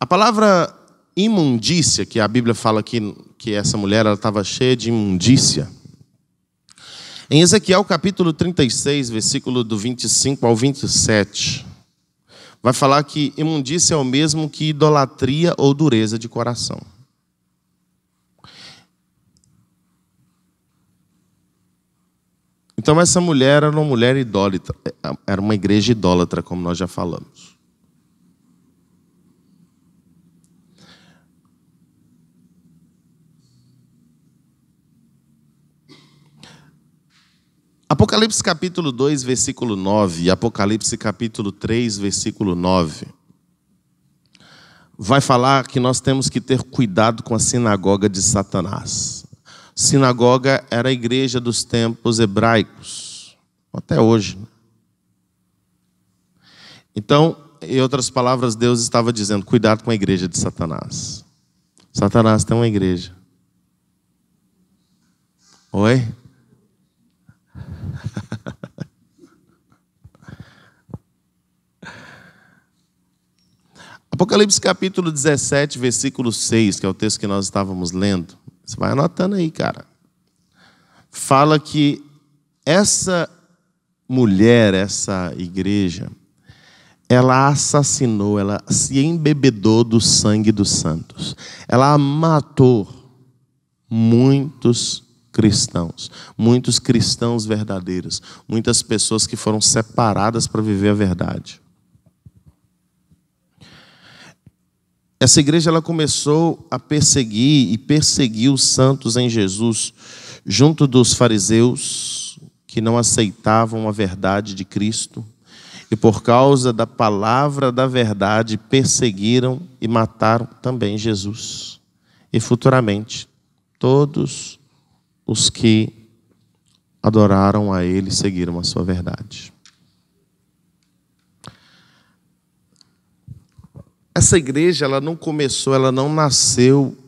A palavra imundícia, que a Bíblia fala que essa mulher estava cheia de imundícia, em Ezequiel capítulo 36, versículo do 25 ao 27, vai falar que imundícia é o mesmo que idolatria ou dureza de coração. Então essa mulher era uma mulher idólatra, era uma igreja idólatra, como nós já falamos. Apocalipse capítulo 2, versículo 9, e Apocalipse capítulo 3, versículo 9, vai falar que nós temos que ter cuidado com a sinagoga de Satanás. Sinagoga era a igreja dos tempos hebraicos, até hoje. Então, em outras palavras, Deus estava dizendo, cuidado com a igreja de Satanás. Satanás tem uma igreja. Oi? Apocalipse capítulo 17, versículo 6, que é o texto que nós estávamos lendo. Você vai anotando aí, cara. Fala que essa mulher, essa igreja, ela assassinou, ela se embebedou do sangue dos santos. Ela matou muitos cristãos verdadeiros, muitas pessoas que foram separadas para viver a verdade. Essa igreja ela começou a perseguir e perseguiu os santos em Jesus, junto dos fariseus que não aceitavam a verdade de Cristo e por causa da palavra da verdade perseguiram e mataram também Jesus. E futuramente todos os que adoraram a Ele e seguiram a sua verdade. Essa igreja, ela não começou, ela não nasceu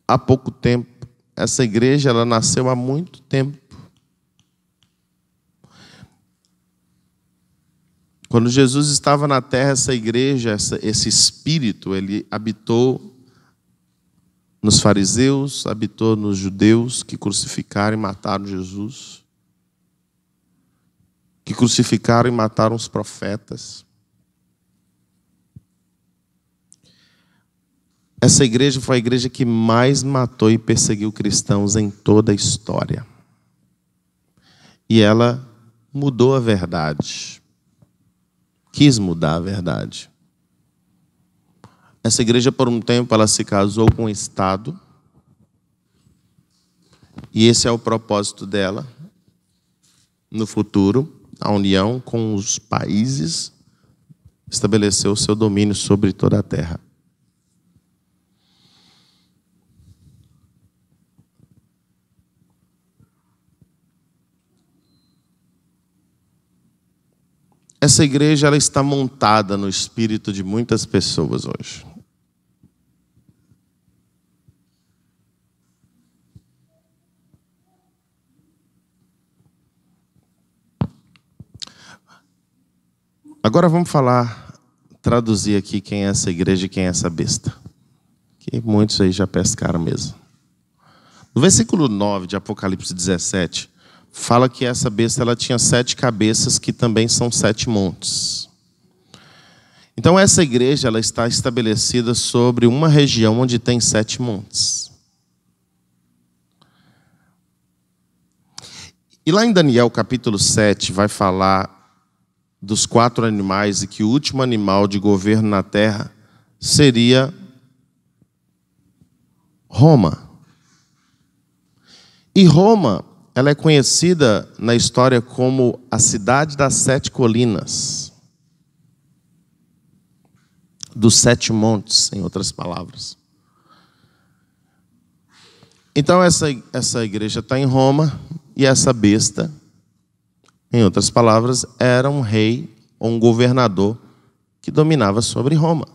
há pouco tempo. Essa igreja, ela nasceu há muito tempo. Quando Jesus estava na terra, essa igreja, esse espírito, ele habitou nos fariseus, habitou nos judeus que crucificaram e mataram Jesus, que crucificaram e mataram os profetas. Essa igreja foi a igreja que mais matou e perseguiu cristãos em toda a história. E ela mudou a verdade. Quis mudar a verdade. Essa igreja, por um tempo, ela se casou com o Estado. E esse é o propósito dela no futuro, a união com os países estabeleceu o seu domínio sobre toda a terra. Essa igreja ela está montada no espírito de muitas pessoas hoje. Agora vamos traduzir aqui quem é essa igreja e quem é essa besta. Que muitos aí já pescaram mesmo. No versículo 9 de Apocalipse 17, fala que essa besta ela tinha 7 cabeças, que também são 7 montes. Então essa igreja ela está estabelecida sobre uma região onde tem 7 montes. E lá em Daniel capítulo 7 vai falar dos 4 animais e que o último animal de governo na terra seria Roma. E Roma, ela é conhecida na história como a cidade das 7 colinas, dos 7 montes, em outras palavras. Então essa igreja está em Roma e essa besta, em outras palavras, era um rei ou um governador que dominava sobre Roma.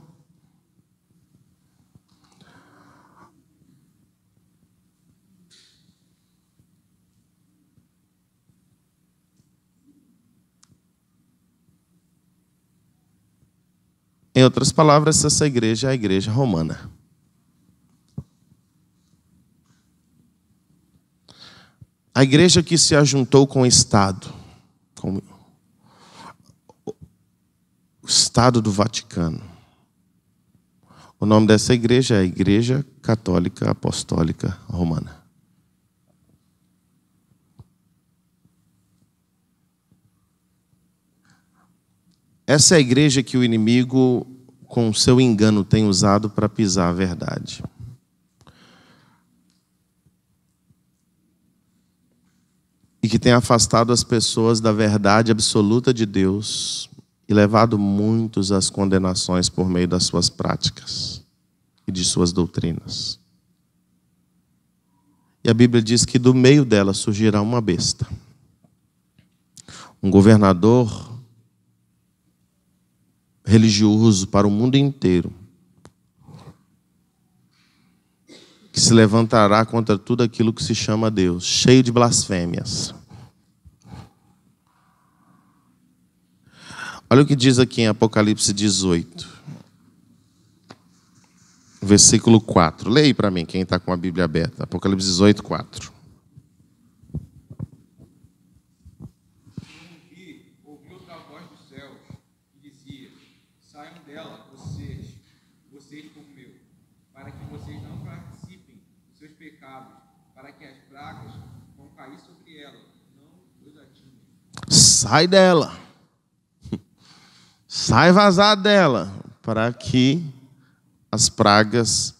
Em outras palavras, essa igreja é a igreja romana. A igreja que se ajuntou com o Estado, com o Estado do Vaticano. O nome dessa igreja é a Igreja Católica Apostólica Romana. Essa é a igreja que o inimigo, com o seu engano, tem usado para pisar a verdade. E que tem afastado as pessoas da verdade absoluta de Deus e levado muitos às condenações por meio das suas práticas e de suas doutrinas. E a Bíblia diz que do meio dela surgirá uma besta, um governador religioso para o mundo inteiro, que se levantará contra tudo aquilo que se chama Deus, cheio de blasfêmias. Olha o que diz aqui em Apocalipse 18, versículo 4. Leia aí para mim, quem está com a Bíblia aberta. Apocalipse 18, 4.
Ouvi outra voz do céu que dizia: saiam dela, vocês como eu, para que vocês não participem dos seus pecados, para que as pragas vão cair sobre ela, não os atinjam.
Sai dela. Sai vazar dela, para que as pragas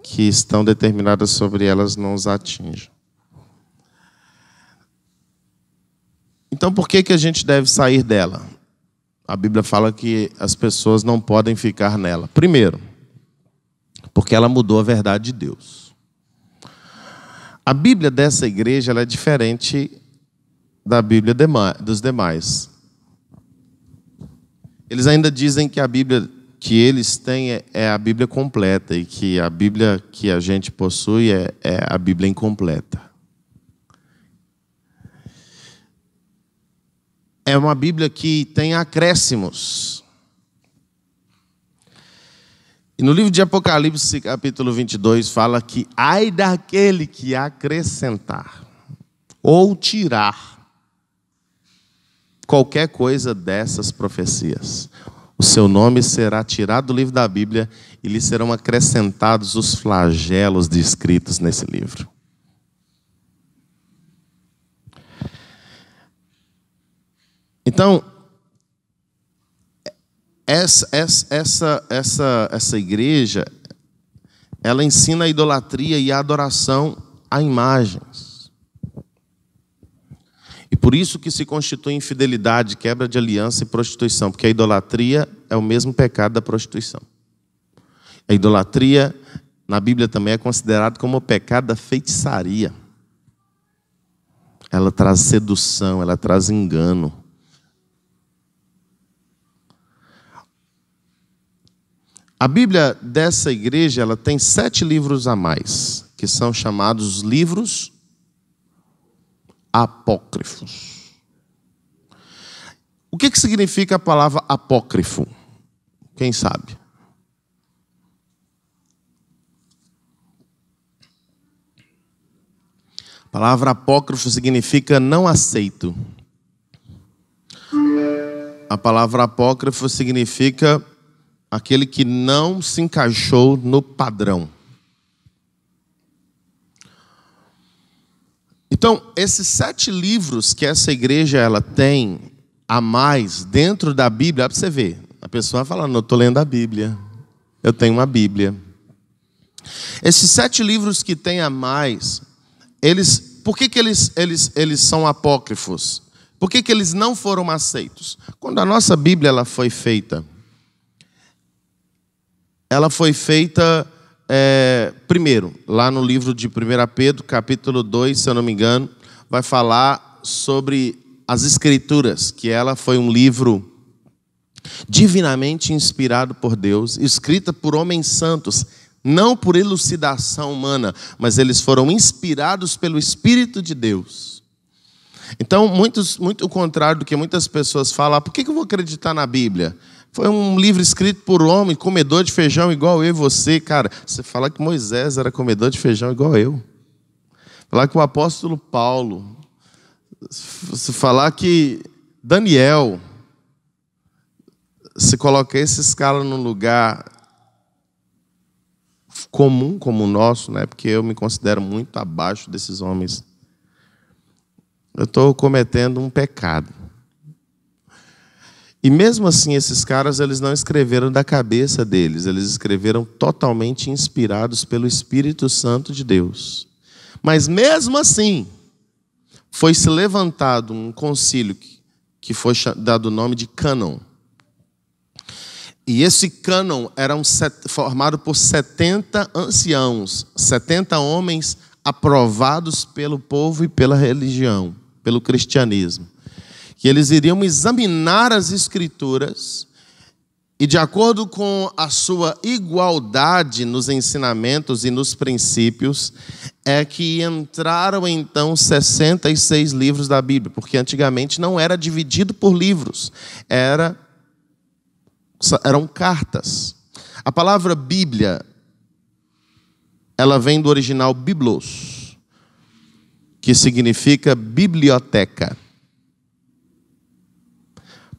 que estão determinadas sobre elas não os atinjam. Então, por que a gente deve sair dela? A Bíblia fala que as pessoas não podem ficar nela. Primeiro, porque ela mudou a verdade de Deus. A Bíblia dessa igreja ela é diferente da Bíblia dos demais. Eles ainda dizem que a Bíblia que eles têm é a Bíblia completa e que a Bíblia que a gente possui é a Bíblia incompleta. É uma Bíblia que tem acréscimos. E no livro de Apocalipse, capítulo 22, fala que ai daquele que acrescentar ou tirar qualquer coisa dessas profecias. O seu nome será tirado do livro da Bíblia e lhe serão acrescentados os flagelos descritos nesse livro. Então, essa igreja, ela ensina a idolatria e a adoração a imagens. E por isso que se constitui infidelidade, quebra de aliança e prostituição, porque a idolatria é o mesmo pecado da prostituição. A idolatria, na Bíblia, também é considerado como o pecado da feitiçaria. Ela traz sedução, ela traz engano. A Bíblia dessa igreja, ela tem 7 livros a mais, que são chamados livros apócrifos. O que significa a palavra apócrifo? Quem sabe? A palavra apócrifo significa não aceito. A palavra apócrifo significa aquele que não se encaixou no padrão. Então, esses 7 livros que essa igreja ela tem a mais dentro da Bíblia, para você ver, a pessoa falando, eu estou lendo a Bíblia, eu tenho uma Bíblia. Esses 7 livros que tem a mais, por que eles são apócrifos? Por que eles não foram aceitos? Quando a nossa Bíblia ela foi feita primeiro, lá no livro de 1 Pedro, capítulo 2, se eu não me engano, vai falar sobre as Escrituras, que ela foi um livro divinamente inspirado por Deus, escrita por homens santos, não por elucidação humana, mas eles foram inspirados pelo Espírito de Deus. Então, muito o contrário do que muitas pessoas falam, por que eu vou acreditar na Bíblia? Foi um livro escrito por homem, comedor de feijão igual eu e você. Cara, você fala que Moisés era comedor de feijão igual eu. Falar que o apóstolo Paulo. Se falar que Daniel. Se colocar esses caras num lugar comum como o nosso, né? Porque eu me considero muito abaixo desses homens. Eu estou cometendo um pecado. E mesmo assim, esses caras, eles não escreveram da cabeça deles, eles escreveram totalmente inspirados pelo Espírito Santo de Deus. Mas mesmo assim, foi-se levantado um concílio que foi dado o nome de cânon. E esse cânon era formado por 70 anciãos, 70 homens aprovados pelo povo e pela religião, pelo cristianismo. Que eles iriam examinar as Escrituras e, de acordo com a sua igualdade nos ensinamentos e nos princípios, é que entraram então 66 livros da Bíblia, porque antigamente não era dividido por livros, eram cartas. A palavra Bíblia, ela vem do original biblos, que significa biblioteca.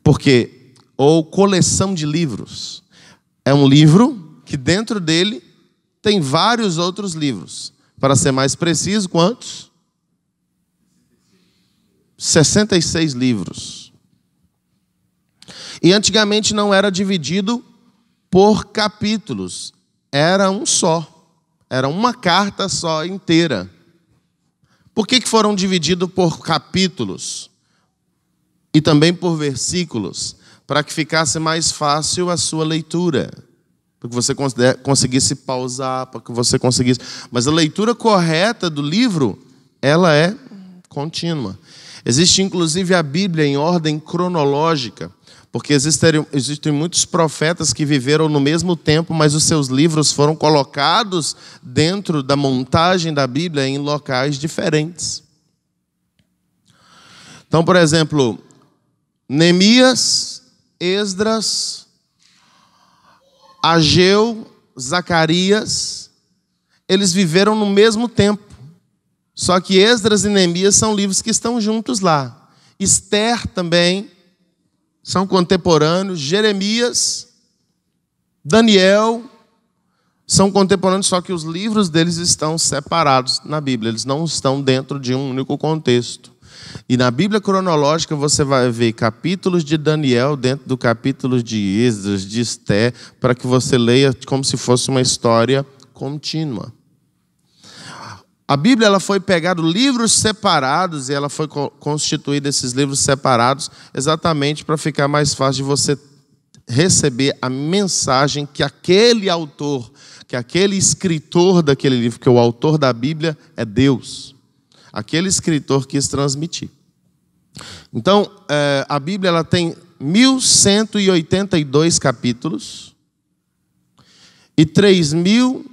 Porque, ou coleção de livros, é um livro que dentro dele tem vários outros livros. Para ser mais preciso, quantos? 66 livros. E antigamente não era dividido por capítulos, era um só. Era uma carta só inteira. Por que foram divididos por capítulos? E também por versículos, para que ficasse mais fácil a sua leitura, para que você conseguisse pausar, para que você conseguisse... Mas a leitura correta do livro, ela é contínua. Existe inclusive a Bíblia em ordem cronológica, porque existem muitos profetas que viveram no mesmo tempo, mas os seus livros foram colocados dentro da montagem da Bíblia em locais diferentes. Então, por exemplo, Neemias, Esdras, Ageu, Zacarias, eles viveram no mesmo tempo. Só que Esdras e Neemias são livros que estão juntos lá. Esther também são contemporâneos. Jeremias, Daniel são contemporâneos, só que os livros deles estão separados na Bíblia. Eles não estão dentro de um único contexto. E na Bíblia cronológica você vai ver capítulos de Daniel dentro do capítulo de Esdras, de Esther, para que você leia como se fosse uma história contínua. A Bíblia ela foi pegada livros separados e ela foi constituída esses livros separados exatamente para ficar mais fácil de você receber a mensagem que aquele autor, que aquele escritor daquele livro, que o autor da Bíblia é Deus. Aquele escritor quis transmitir. Então, a Bíblia ela tem 1182 capítulos e 3.000,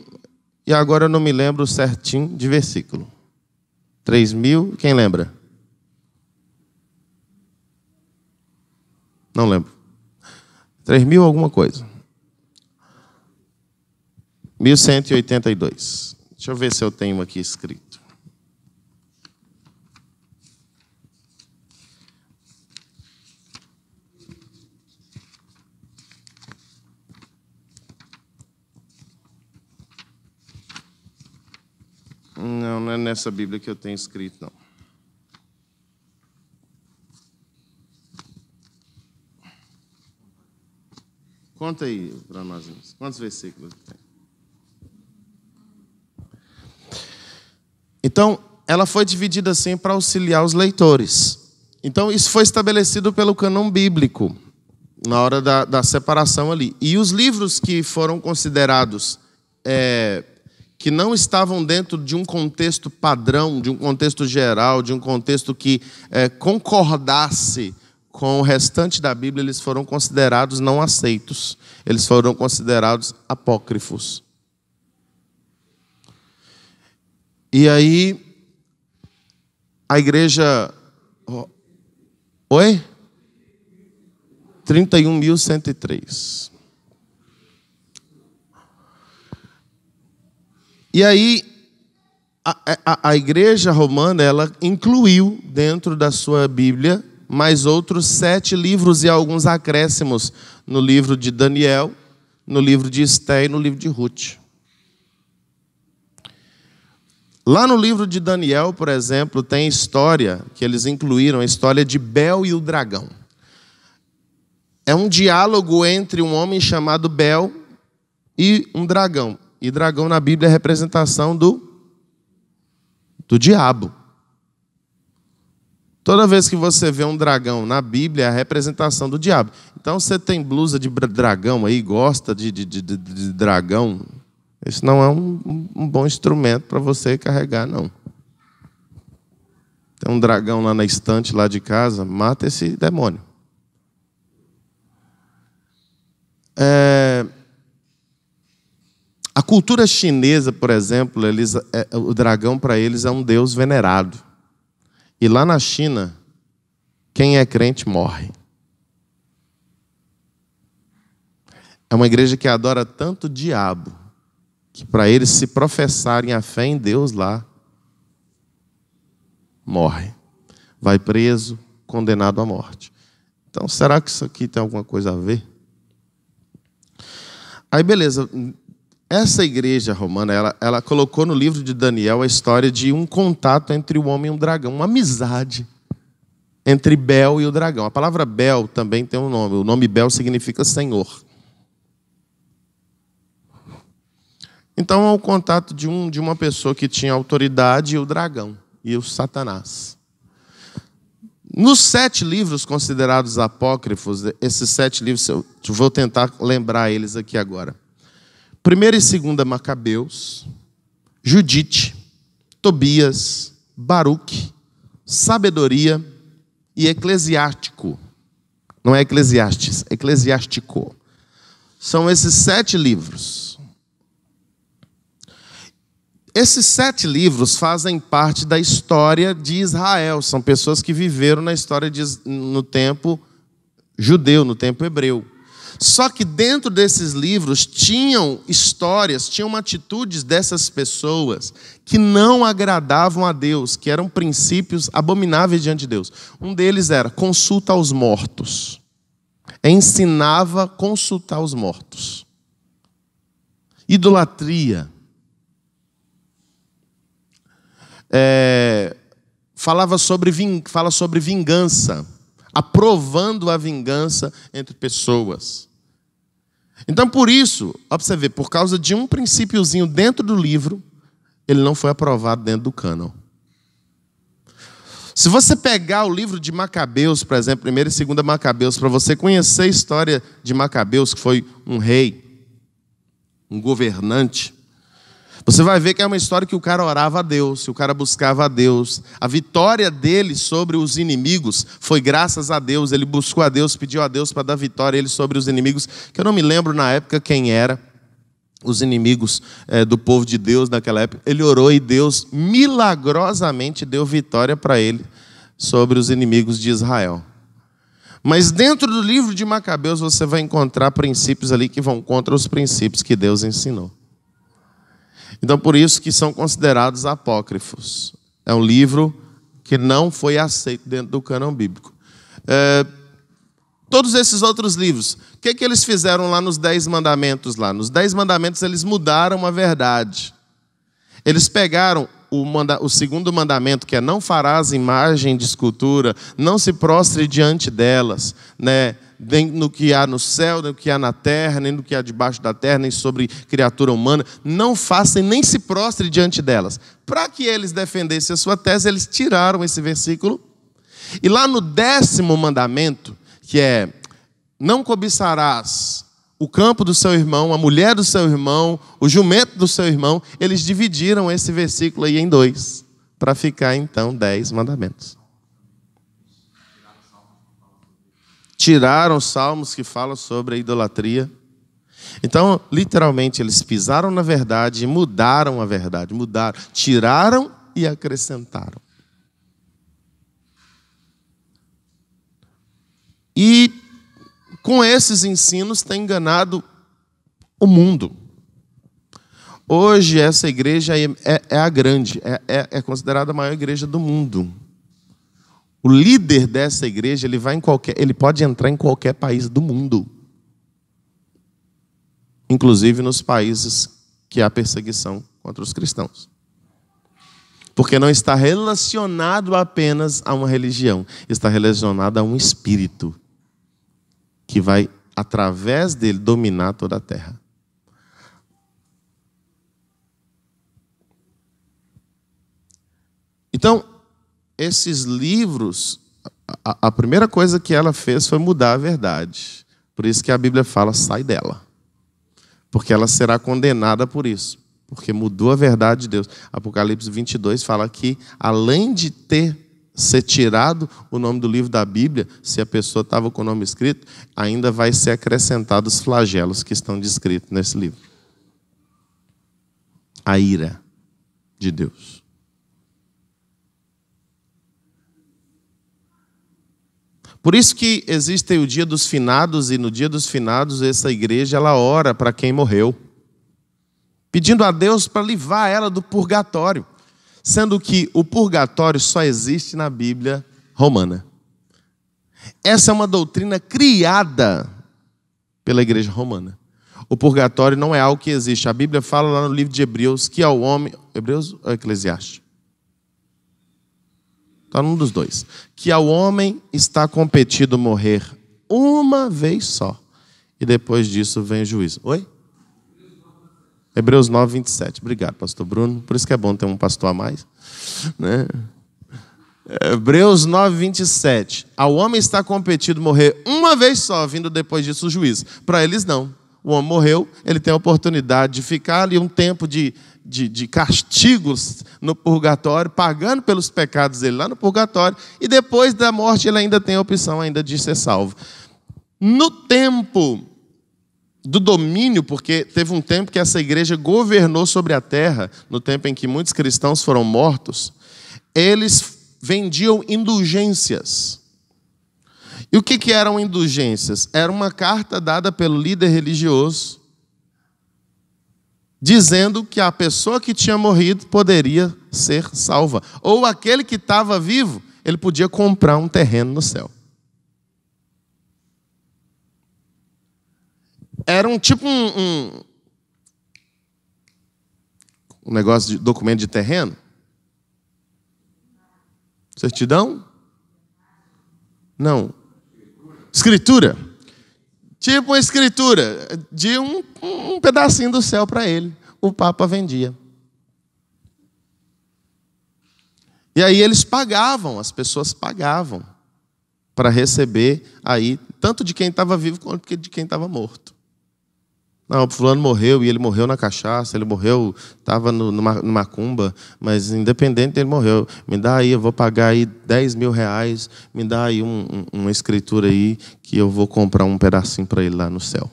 e agora eu não me lembro certinho de versículo. 3.000, quem lembra? Não lembro. 3.000 alguma coisa. 1182. Deixa eu ver se eu tenho aqui escrito. Não, não é nessa Bíblia que eu tenho escrito, não. Conta aí para nós. Quantos versículos tem? Então, ela foi dividida assim para auxiliar os leitores. Então, isso foi estabelecido pelo cânon bíblico, na hora da separação ali. E os livros que foram considerados, que não estavam dentro de um contexto padrão, de um contexto geral, de um contexto que concordasse com o restante da Bíblia, eles foram considerados não aceitos. Eles foram considerados apócrifos. E aí, a igreja... Oi? 31.103. E aí, a igreja romana, ela incluiu dentro da sua Bíblia mais outros 7 livros e alguns acréscimos no livro de Daniel, no livro de Esté e no livro de Ruth. Lá no livro de Daniel, por exemplo, tem história que eles incluíram, a história de Bel e o dragão. É um diálogo entre um homem chamado Bel e um dragão. E dragão na Bíblia é a representação do diabo. Toda vez que você vê um dragão na Bíblia, é a representação do diabo. Então, você tem blusa de dragão aí, gosta de dragão, isso não é um bom instrumento para você carregar, não. Tem um dragão lá na estante, lá de casa, mata esse demônio. A cultura chinesa, por exemplo, o dragão para eles é um deus venerado. E lá na China, quem é crente morre. É uma igreja que adora tanto o diabo, que para eles se professarem a fé em Deus lá, morre. Vai preso, condenado à morte. Então, será que isso aqui tem alguma coisa a ver? Aí, beleza. Essa igreja romana, ela colocou no livro de Daniel a história de um contato entre o homem e um dragão, uma amizade entre Bel e o dragão. A palavra Bel também tem um nome. O nome Bel significa Senhor. Então, é o contato de uma pessoa que tinha autoridade e o dragão, e o Satanás. Nos 7 livros considerados apócrifos, esses 7 livros, eu vou tentar lembrar eles aqui agora. 1ª e 2ª Macabeus, Judite, Tobias, Baruque, Sabedoria e Eclesiástico. Não é Eclesiastes, é Eclesiástico. São esses 7 livros. Esses 7 livros fazem parte da história de Israel. São pessoas que viveram na história no tempo judeu, no tempo hebreu. Só que dentro desses livros tinham histórias, tinham atitudes dessas pessoas que não agradavam a Deus, que eram princípios abomináveis diante de Deus. Um deles era consulta aos mortos. Ensinava a consultar os mortos. Idolatria. Fala sobre vingança, aprovando a vingança entre pessoas. Então, por isso, ó, pra você ver, por causa de um princípiozinho dentro do livro, ele não foi aprovado dentro do cânon. Se você pegar o livro de Macabeus, por exemplo, 1 e 2 Macabeus, para você conhecer a história de Macabeus, que foi um rei, um governante, você vai ver que é uma história que o cara orava a Deus, que o cara buscava a Deus. A vitória dele sobre os inimigos foi graças a Deus. Ele buscou a Deus, pediu a Deus para dar vitória a ele sobre os inimigos, que eu não me lembro na época quem era, os inimigos do povo de Deus naquela época. Ele orou e Deus milagrosamente deu vitória para ele sobre os inimigos de Israel. Mas dentro do livro de Macabeus você vai encontrar princípios ali que vão contra os princípios que Deus ensinou. Então, por isso que são considerados apócrifos. É um livro que não foi aceito dentro do cânon bíblico. Todos esses outros livros, o que eles fizeram lá nos 10 mandamentos? Nos 10 mandamentos eles mudaram a verdade. Eles pegaram o segundo mandamento, que é não farás imagem de escultura, não se prostre diante delas, né? Nem no que há no céu, nem no que há na terra, nem no que há debaixo da terra, nem sobre criatura humana. Não façam nem se prostre diante delas. Para que eles defendessem a sua tese, eles tiraram esse versículo. E lá no 10º mandamento, que é não cobiçarás o campo do seu irmão, a mulher do seu irmão, o jumento do seu irmão, eles dividiram esse versículo aí em 2, para ficar então 10 mandamentos. Tiraram salmos que falam sobre a idolatria. Então, literalmente, eles pisaram na verdade e mudaram a verdade. Mudaram, tiraram e acrescentaram. E com esses ensinos tem enganado o mundo. Hoje essa igreja é a grande, é considerada a maior igreja do mundo. O líder dessa igreja, ele pode entrar em qualquer país do mundo. Inclusive nos países que há perseguição contra os cristãos. Porque não está relacionado apenas a uma religião, está relacionado a um espírito que vai, através dele, dominar toda a terra. Então, esses livros, a primeira coisa que ela fez foi mudar a verdade. Por isso que a Bíblia fala, sai dela. Porque ela será condenada por isso. Porque mudou a verdade de Deus. Apocalipse 22 fala que, além de ser tirado o nome do livro da Bíblia, se a pessoa estava com o nome escrito, ainda vai ser acrescentado os flagelos que estão descritos nesse livro. A ira de Deus. Por isso que existe o dia dos finados, e no dia dos finados essa igreja ela ora para quem morreu, pedindo a Deus para livrar ela do purgatório, sendo que o purgatório só existe na Bíblia romana. Essa é uma doutrina criada pela igreja romana. O purgatório não é algo que existe. A Bíblia fala lá no livro de Hebreus que ao homem... Hebreus ou Eclesiastes? Está num dos dois. Que ao homem está competido morrer uma vez só. E depois disso vem o juízo. Oi? Hebreus 9, 27. Obrigado, pastor Bruno. Por isso que é bom ter um pastor a mais. Né? Hebreus 9, 27. Ao homem está competido morrer uma vez só, vindo depois disso o juízo. Para eles não. O homem morreu, ele tem a oportunidade de ficar ali um tempo de castigos no purgatório, pagando pelos pecados dele lá no purgatório, e depois da morte ele ainda tem a opção ainda de ser salvo. No tempo do domínio, porque teve um tempo que essa igreja governou sobre a terra, no tempo em que muitos cristãos foram mortos, eles vendiam indulgências. E o que eram indulgências? Era uma carta dada pelo líder religioso, dizendo que a pessoa que tinha morrido poderia ser salva. Ou aquele que estava vivo, ele podia comprar um terreno no céu. Era um tipo um negócio de documento de terreno. Certidão? Não. Escritura. Tipo uma escritura de um pedacinho do céu para ele. O Papa vendia. E aí eles pagavam, as pessoas pagavam para receber aí, tanto de quem estava vivo quanto de quem estava morto. Não, o fulano morreu e ele morreu na cachaça, ele morreu, estava numa macumba, mas independente ele morreu. Me dá aí, eu vou pagar aí 10 mil reais, me dá aí uma escritura aí que eu vou comprar um pedacinho para ele lá no céu.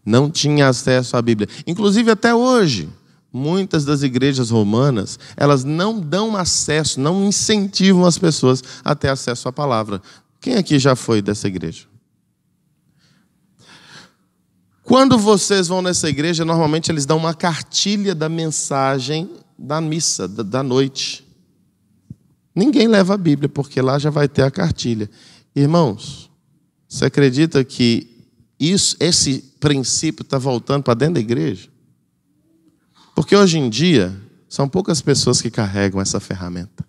Não tinha acesso à Bíblia. Inclusive até hoje, muitas das igrejas romanas, elas não dão acesso, não incentivam as pessoas a ter acesso à palavra. Quem aqui já foi dessa igreja? Quando vocês vão nessa igreja, normalmente eles dão uma cartilha da mensagem da missa, da noite. Ninguém leva a Bíblia, porque lá já vai ter a cartilha. Irmãos, você acredita que esse princípio está voltando para dentro da igreja? Porque hoje em dia, são poucas pessoas que carregam essa ferramenta.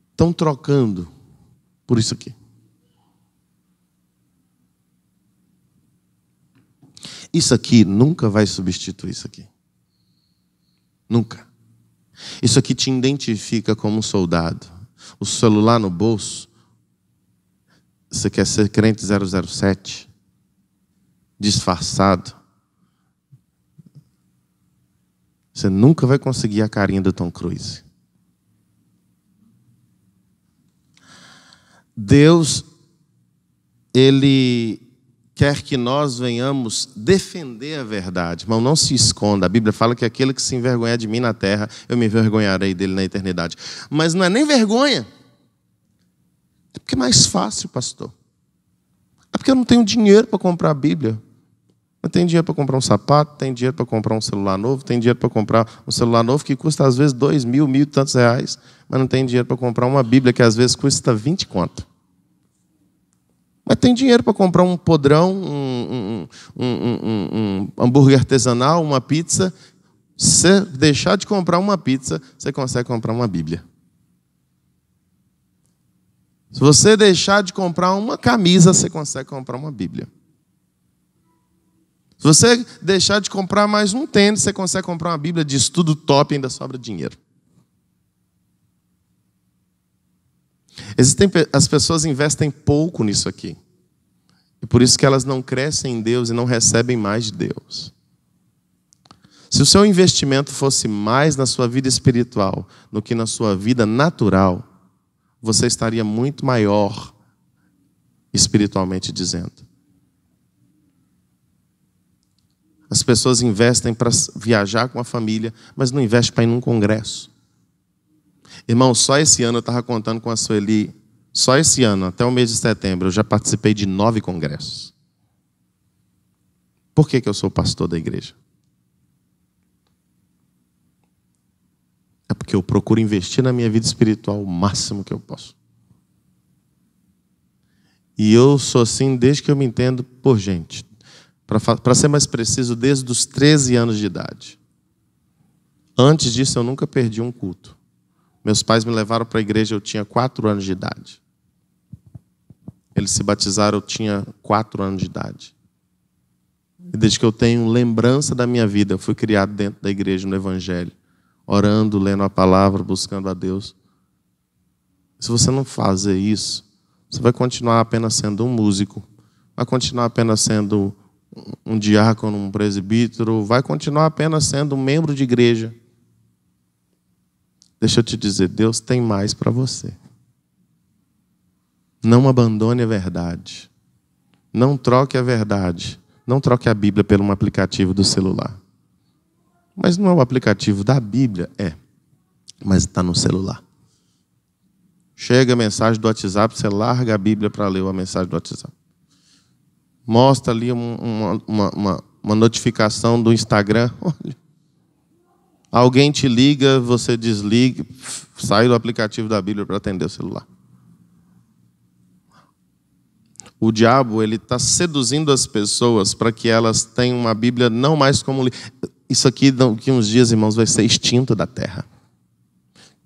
Estão trocando por isso aqui. Isso aqui nunca vai substituir isso aqui. Nunca. Isso aqui te identifica como um soldado. O celular no bolso. Você quer ser crente 007? Disfarçado. Você nunca vai conseguir a carinha do Tom Cruise. Deus, Ele quer que nós venhamos defender a verdade. Irmão, não se esconda. A Bíblia fala que aquele que se envergonhar de mim na terra, eu me envergonharei dele na eternidade. Mas não é nem vergonha. É porque é mais fácil, pastor. É porque eu não tenho dinheiro para comprar a Bíblia. Eu tenho dinheiro para comprar um sapato, tenho dinheiro para comprar um celular novo, tenho dinheiro para comprar um celular novo que custa às vezes 2.000, 1.000 e tantos reais, mas não tenho dinheiro para comprar uma Bíblia que às vezes custa 20 conto. Mas tem dinheiro para comprar um podrão, um hambúrguer artesanal, uma pizza. Se deixar de comprar uma pizza, você consegue comprar uma Bíblia. Se você deixar de comprar uma camisa, você consegue comprar uma Bíblia. Se você deixar de comprar mais um tênis, você consegue comprar uma Bíblia de estudo top e ainda sobra dinheiro. As pessoas investem pouco nisso aqui. E por isso que elas não crescem em Deus e não recebem mais de Deus. Se o seu investimento fosse mais na sua vida espiritual do que na sua vida natural, você estaria muito maior, espiritualmente dizendo. As pessoas investem para viajar com a família, mas não investem para ir num congresso. Irmão, só esse ano eu estava contando com a Sueli, só esse ano, até o mês de setembro, eu já participei de 9 congressos. Por que eu sou pastor da igreja? É porque eu procuro investir na minha vida espiritual o máximo que eu posso. E eu sou assim desde que eu me entendo por gente. Para ser mais preciso, desde os 13 anos de idade. Antes disso, eu nunca perdi um culto. Meus pais me levaram para a igreja, eu tinha 4 anos de idade. Eles se batizaram, eu tinha 4 anos de idade. E desde que eu tenho lembrança da minha vida, eu fui criado dentro da igreja, no Evangelho. Orando, lendo a palavra, buscando a Deus. Se você não fazer isso, você vai continuar apenas sendo um músico. Vai continuar apenas sendo um diácono, um presbítero. Vai continuar apenas sendo um membro de igreja. Deixa eu te dizer, Deus tem mais para você. Não abandone a verdade. Não troque a verdade. Não troque a Bíblia por um aplicativo do celular. Mas não é o aplicativo da Bíblia? É. Mas está no celular. Chega a mensagem do WhatsApp, você larga a Bíblia para ler a mensagem do WhatsApp. Mostra ali uma notificação do Instagram. Olha. Alguém te liga, você desliga, sai do aplicativo da Bíblia para atender o celular. O diabo, ele está seduzindo as pessoas para que elas tenham uma Bíblia não mais como... Isso aqui, daqui uns dias, irmãos, vai ser extinto da terra.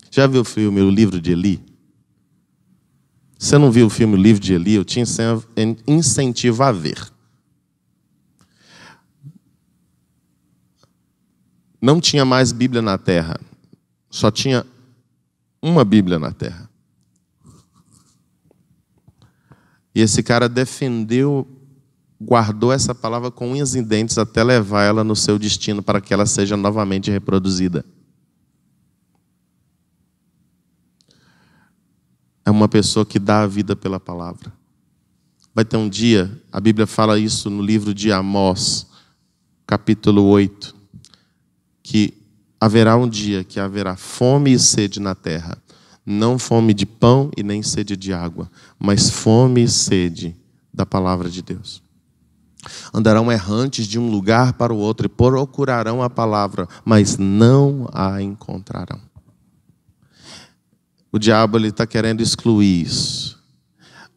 Já viu o filme O Livro de Eli? Você não viu o filme O Livro de Eli? Eu te incentivo a ver. não tinha mais Bíblia na terra. Só tinha uma Bíblia na terra. E esse cara defendeu, guardou essa palavra com unhas e dentes até levar ela no seu destino para que ela seja novamente reproduzida. É uma pessoa que dá a vida pela palavra. Vai ter um dia, a Bíblia fala isso no livro de Amós, capítulo 8, que haverá um dia que haverá fome e sede na terra. Não fome de pão e nem sede de água, mas fome e sede da palavra de Deus. Andarão errantes de um lugar para o outro e procurarão a palavra, mas não a encontrarão. O diabo está querendo excluir isso.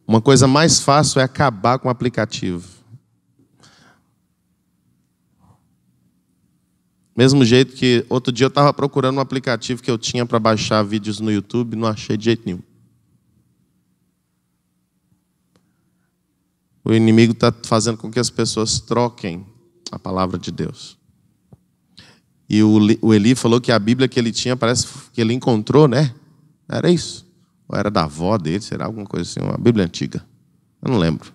Uma coisa mais fácil é acabar com o aplicativo. Mesmo jeito que outro dia eu estava procurando um aplicativo que eu tinha para baixar vídeos no YouTube, não achei de jeito nenhum. O inimigo está fazendo com que as pessoas troquem a palavra de Deus. E o Eli falou que a Bíblia que ele tinha, parece que ele encontrou, né? Era isso. Ou era da avó dele, será alguma coisa assim, uma Bíblia antiga. Eu não lembro.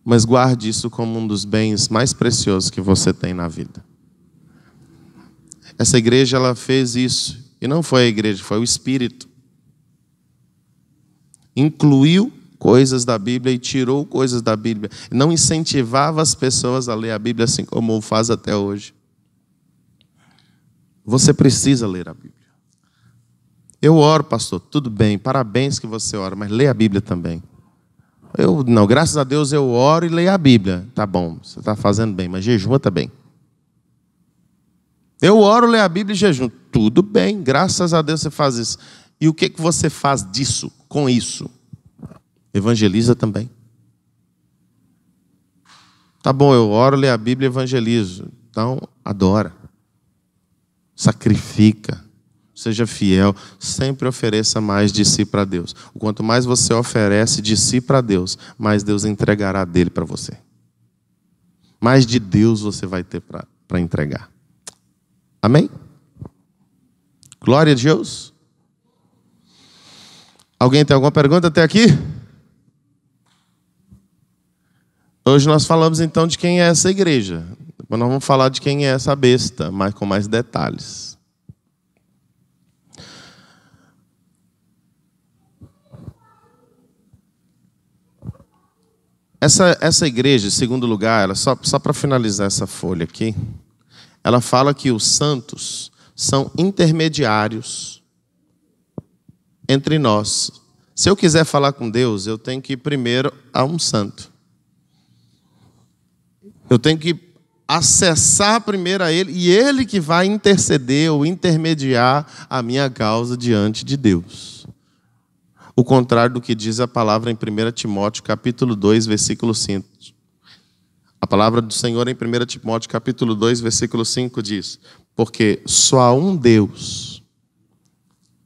Mas guarde isso como um dos bens mais preciosos que você tem na vida. Essa igreja, ela fez isso. E não foi a igreja, foi o Espírito. Incluiu coisas da Bíblia e tirou coisas da Bíblia. Não incentivava as pessoas a ler a Bíblia assim como faz até hoje. Você precisa ler a Bíblia. Eu oro, pastor, tudo bem, parabéns que você ora, mas lê a Bíblia também. Não, graças a Deus eu oro e leio a Bíblia. Tá bom, você está fazendo bem, mas jejua também. Eu oro, leio a Bíblia e jejum. Tudo bem, graças a Deus você faz isso. E o que você faz disso, com isso? Evangeliza também. Tá bom, eu oro, leio a Bíblia e evangelizo. Então, adora. Sacrifica. Seja fiel, sempre ofereça mais de si para Deus. Quanto mais você oferece de si para Deus, mais Deus entregará dele para você. Mais de Deus você vai ter para entregar. Amém? Glória a Deus. Alguém tem alguma pergunta até aqui? Hoje nós falamos então de quem é essa igreja. Depois nós vamos falar de quem é essa besta, mas com mais detalhes. Essa igreja, em segundo lugar, ela, só para finalizar essa folha aqui, ela fala que os santos são intermediários entre nós. Se eu quiser falar com Deus, eu tenho que ir primeiro a um santo. Eu tenho que acessar primeiro a Ele, e Ele que vai interceder ou intermediar a minha causa diante de Deus. O contrário do que diz a palavra em 1 Timóteo, capítulo 2, versículo 5. A palavra do Senhor em 1 Timóteo, capítulo 2, versículo 5 diz: porque só há um Deus,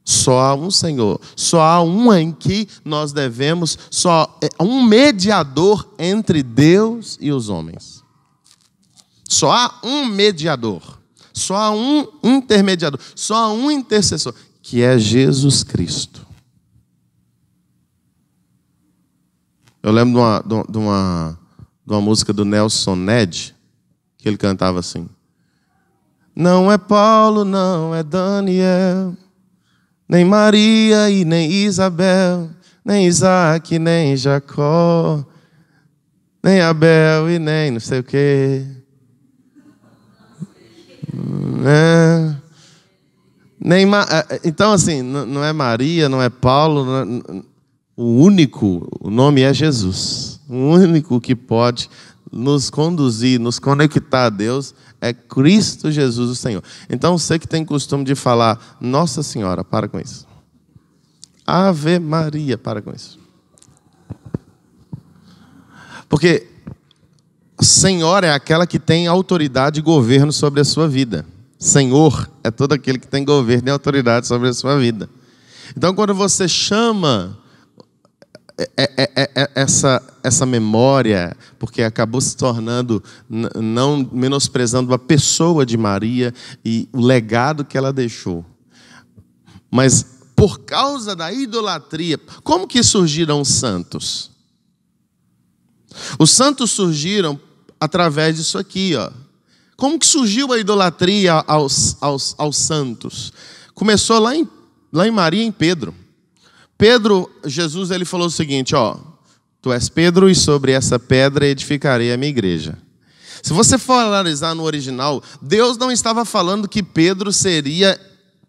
só há um Senhor, só há um em que nós devemos, só há um mediador entre Deus e os homens. Só há um mediador, só há um intermediador, só há um intercessor, que é Jesus Cristo. Eu lembro de uma música do Nelson Ned, que ele cantava assim: não é Paulo, não é Daniel, nem Maria e nem Isabel, nem Isaac, nem Jacó, nem Abel e nem não sei o quê. Então assim, não é Maria, não é Paulo, o nome é Jesus. O único que pode nos conduzir, nos conectar a Deus é Cristo Jesus, o Senhor. Então você que tem costume de falar Nossa Senhora, para com isso. Ave Maria, para com isso. Porque Senhora é aquela que tem autoridade e governo sobre a sua vida. Senhor é todo aquele que tem governo e autoridade sobre a sua vida. Então quando você chama essa memória, porque acabou se tornando, não menosprezando a pessoa de Maria e o legado que ela deixou, mas por causa da idolatria. Como que surgiram os santos? Os santos surgiram através disso aqui, ó. Como que surgiu a idolatria aos santos? Começou lá em Maria, em Pedro. Pedro, Jesus, ele falou o seguinte, ó: tu és Pedro e sobre essa pedra edificarei a minha igreja. Se você for analisar no original, Deus não estava falando que Pedro seria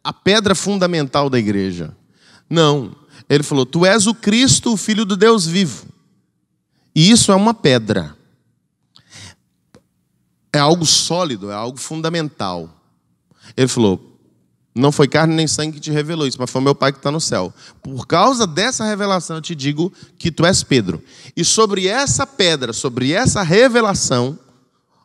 a pedra fundamental da igreja. Não. Ele falou: tu és o Cristo, o Filho do Deus vivo. E isso é uma pedra. É algo sólido, é algo fundamental. Ele falou: não foi carne nem sangue que te revelou isso, mas foi meu Pai que está no céu. Por causa dessa revelação eu te digo que tu és Pedro. E sobre essa pedra, sobre essa revelação,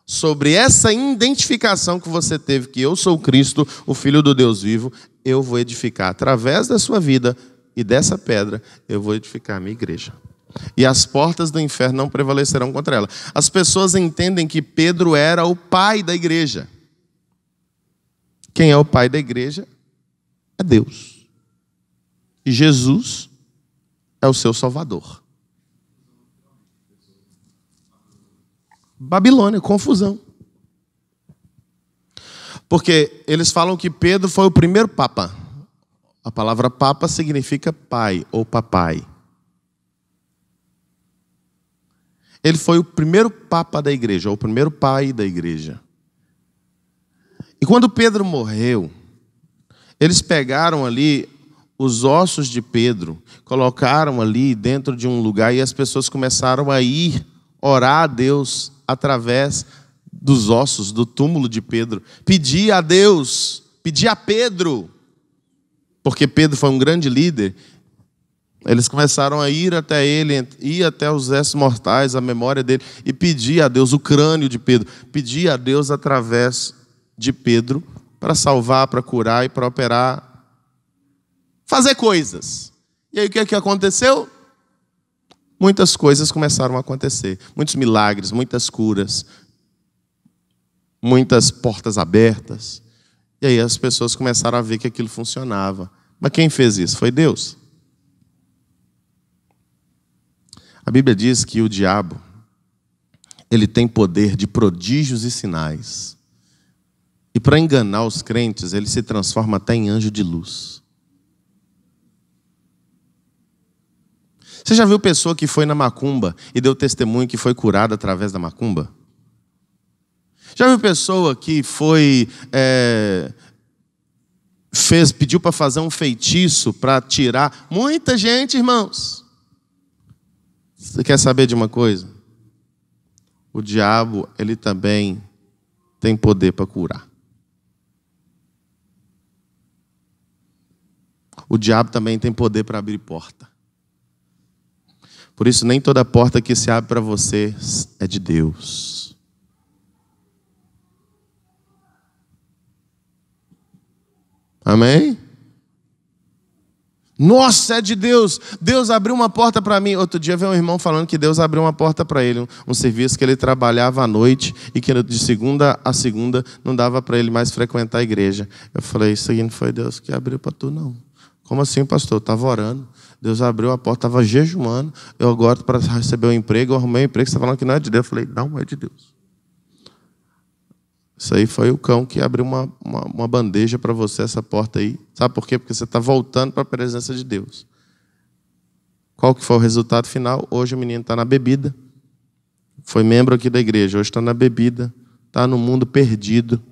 sobre essa identificação que você teve, que eu sou o Cristo, o Filho do Deus vivo, eu vou edificar através da sua vida, e dessa pedra eu vou edificar a minha igreja. E as portas do inferno não prevalecerão contra ela. As pessoas entendem que Pedro era o pai da igreja. Quem é o pai da igreja? É Deus. E Jesus é o seu Salvador. Babilônia, confusão. Porque eles falam que Pedro foi o primeiro papa. A palavra papa significa pai ou papai. Ele foi o primeiro papa da igreja, ou o primeiro pai da igreja. E quando Pedro morreu, eles pegaram ali os ossos de Pedro, colocaram ali dentro de um lugar e as pessoas começaram a ir orar a Deus através dos ossos, do túmulo de Pedro. Pedir a Deus, pedir a Pedro, porque Pedro foi um grande líder. Eles começaram a ir até ele, ir até os restos mortais, a memória dele, e pedir a Deus o crânio de Pedro, pedir a Deus através de Pedro para salvar, para curar e para operar, fazer coisas. E aí o que aconteceu? Muitas coisas começaram a acontecer, muitos milagres, muitas curas, muitas portas abertas. E aí as pessoas começaram a ver que aquilo funcionava. Mas quem fez isso? Foi Deus. A Bíblia diz que o diabo, ele tem poder de prodígios e sinais. E para enganar os crentes, ele se transforma até em anjo de luz. Você já viu pessoa que foi na macumba e deu testemunho que foi curada através da macumba? Já viu pessoa que foi, pediu para fazer um feitiço para tirar? Muita gente, irmãos. Você quer saber de uma coisa? O diabo, ele também tem poder para curar. O diabo também tem poder para abrir porta. Por isso, nem toda porta que se abre para você é de Deus. Amém? Nossa, é de Deus. Deus abriu uma porta para mim. Outro dia veio um irmão falando que Deus abriu uma porta para ele. Um serviço que ele trabalhava à noite e que de segunda a segunda não dava para ele mais frequentar a igreja. Eu falei: isso aí não foi Deus que abriu para tu, não. Como assim, pastor? Eu estava orando. Deus abriu a porta, estava jejuando. Eu agora, para receber um emprego, eu arrumei um emprego. Você está falando que não é de Deus. Eu falei: não é de Deus. Isso aí foi o cão que abriu uma bandeja para você, essa porta aí. Sabe por quê? Porque você está voltando para a presença de Deus. Qual que foi o resultado final? Hoje o menino está na bebida. Foi membro aqui da igreja. Hoje está na bebida. Está no mundo perdido.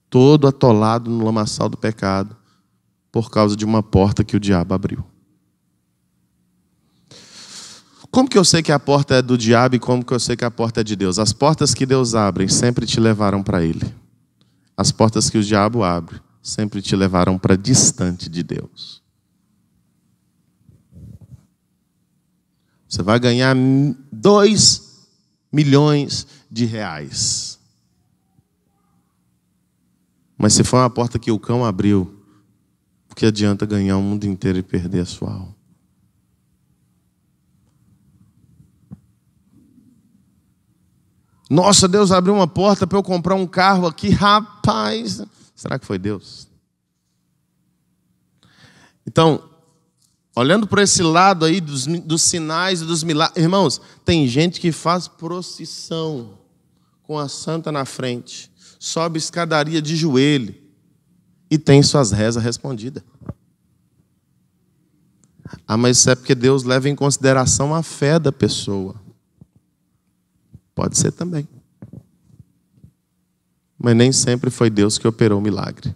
Todo atolado no lamaçal do pecado. Por causa de uma porta que o diabo abriu. Como que eu sei que a porta é do diabo e como que eu sei que a porta é de Deus? As portas que Deus abre sempre te levaram para Ele. As portas que o diabo abre sempre te levaram para distante de Deus. Você vai ganhar 2 milhões de reais. Mas se for uma porta que o cão abriu, o que adianta ganhar o mundo inteiro e perder a sua alma? Nossa, Deus abriu uma porta para eu comprar um carro aqui. Rapaz, será que foi Deus? Então, olhando por esse lado aí dos sinais e dos milagres. Irmãos, tem gente que faz procissão com a santa na frente. Sobe escadaria de joelho e tem suas rezas respondidas. Ah, mas isso é porque Deus leva em consideração a fé da pessoa. Pode ser também. Mas nem sempre foi Deus que operou o milagre.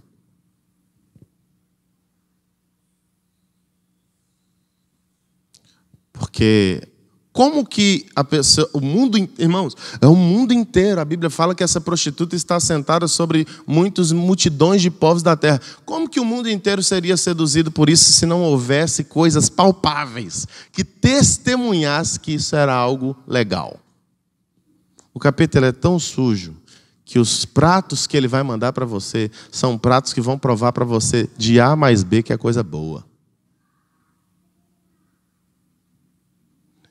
Porque como que a pessoa, o mundo, irmãos, é o mundo inteiro. A Bíblia fala que essa prostituta está sentada sobre muitas multidões de povos da terra. Como que o mundo inteiro seria seduzido por isso se não houvesse coisas palpáveis que testemunhassem que isso era algo legal? O capeta ele é tão sujo que os pratos que ele vai mandar para você são pratos que vão provar para você de A mais B que é coisa boa.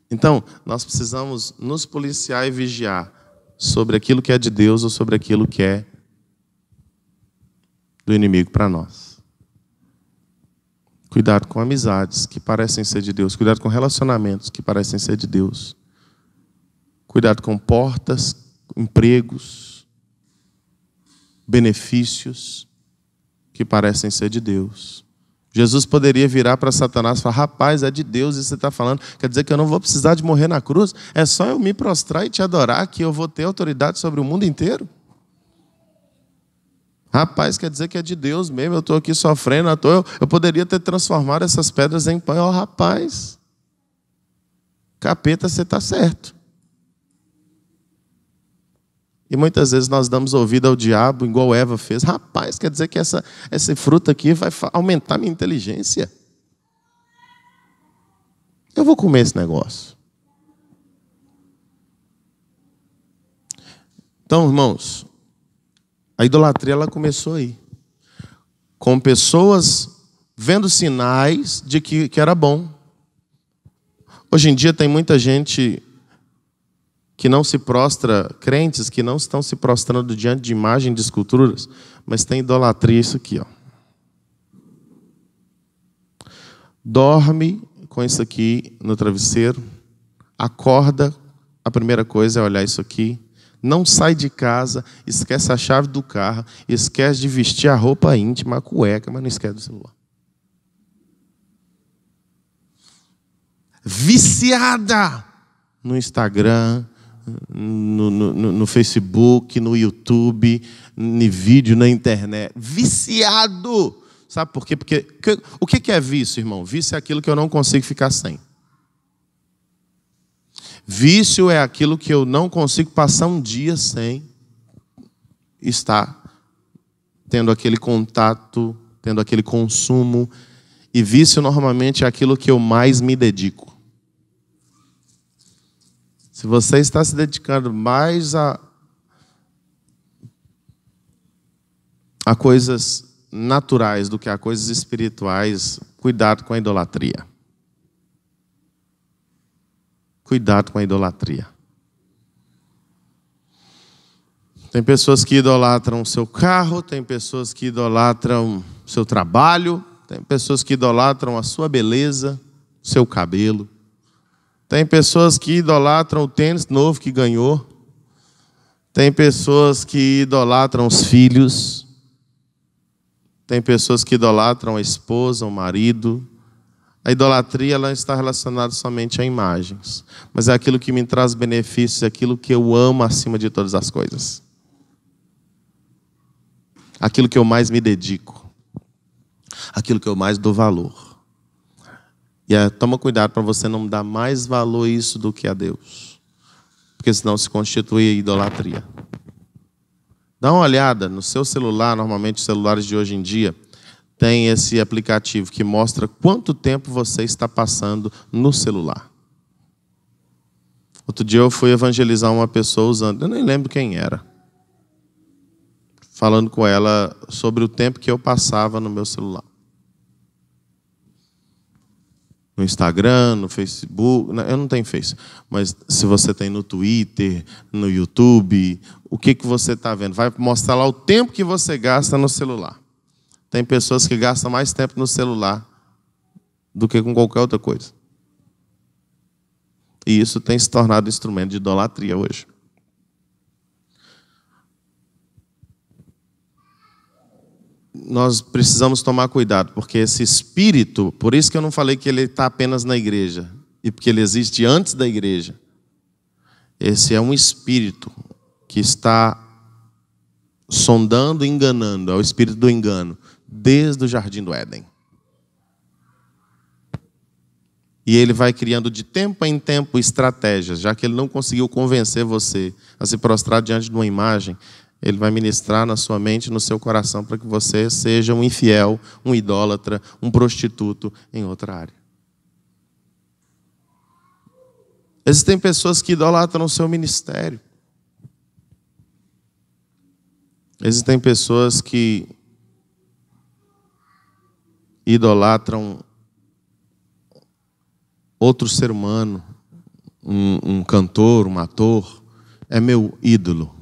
Então, nós precisamos nos policiar e vigiar sobre aquilo que é de Deus ou sobre aquilo que é do inimigo para nós. Cuidado com amizades que parecem ser de Deus. Cuidado com relacionamentos que parecem ser de Deus. Cuidado com portas, empregos, benefícios que parecem ser de Deus. Jesus poderia virar para Satanás e falar: rapaz, é de Deus isso que você está falando. Quer dizer que eu não vou precisar de morrer na cruz? É só eu me prostrar e te adorar que eu vou ter autoridade sobre o mundo inteiro? Rapaz, quer dizer que é de Deus mesmo, eu estou aqui sofrendo à toa. Eu poderia ter transformado essas pedras em pão. Rapaz, capeta, você está certo. E muitas vezes nós damos ouvido ao diabo, igual Eva fez. Rapaz, quer dizer que essa fruta aqui vai aumentar minha inteligência? Eu vou comer esse negócio. Então, irmãos, a idolatria ela começou aí. Com pessoas vendo sinais de que era bom. Hoje em dia tem muita gente que não se prostra, crentes que não estão se prostrando diante de imagens de esculturas, mas tem idolatria isso aqui, ó. Dorme com isso aqui no travesseiro, acorda, a primeira coisa é olhar isso aqui, não sai de casa, esquece a chave do carro, esquece de vestir a roupa íntima, a cueca, mas não esquece do celular. Viciada no Instagram, no Facebook, no YouTube, no vídeo, na internet. Viciado! Sabe por quê? Porque o que é vício, irmão? Vício é aquilo que eu não consigo ficar sem. Vício é aquilo que eu não consigo passar um dia sem estar tendo aquele contato, tendo aquele consumo. E vício normalmente é aquilo que eu mais me dedico. Se você está se dedicando mais a coisas naturais do que a coisas espirituais, cuidado com a idolatria. Cuidado com a idolatria. Tem pessoas que idolatram o seu carro, tem pessoas que idolatram o seu trabalho, tem pessoas que idolatram a sua beleza, o seu cabelo. Tem pessoas que idolatram o tênis novo que ganhou. Tem pessoas que idolatram os filhos. Tem pessoas que idolatram a esposa, o marido. A idolatria ela não está relacionada somente a imagens, mas é aquilo que me traz benefícios, é aquilo que eu amo acima de todas as coisas. Aquilo que eu mais me dedico. Aquilo que eu mais dou valor. E toma cuidado para você não dar mais valor a isso do que a Deus. Porque senão se constitui idolatria. Dá uma olhada no seu celular, normalmente os celulares de hoje em dia, tem esse aplicativo que mostra quanto tempo você está passando no celular. Outro dia eu fui evangelizar uma pessoa usando, eu nem lembro quem era, falando com ela sobre o tempo que eu passava no meu celular. no Instagram, no Facebook. Eu não tenho Face, mas se você tem no Twitter, no YouTube, o que você está vendo? Vai mostrar lá o tempo que você gasta no celular. Tem pessoas que gastam mais tempo no celular do que com qualquer outra coisa. E isso tem se tornado instrumento de idolatria hoje. Nós precisamos tomar cuidado, porque esse espírito, por isso que eu não falei que ele está apenas na igreja, e porque ele existe antes da igreja. Esse é um espírito que está sondando e enganando, é o espírito do engano, desde o jardim do Éden. E ele vai criando de tempo em tempo estratégias, já que ele não conseguiu convencer você a se prostrar diante de uma imagem, ele vai ministrar na sua mente, no seu coração, para que você seja um infiel, um idólatra, um prostituto em outra área. Existem pessoas que idolatram o seu ministério. Existem pessoas que idolatram outro ser humano, um cantor, um ator, é meu ídolo.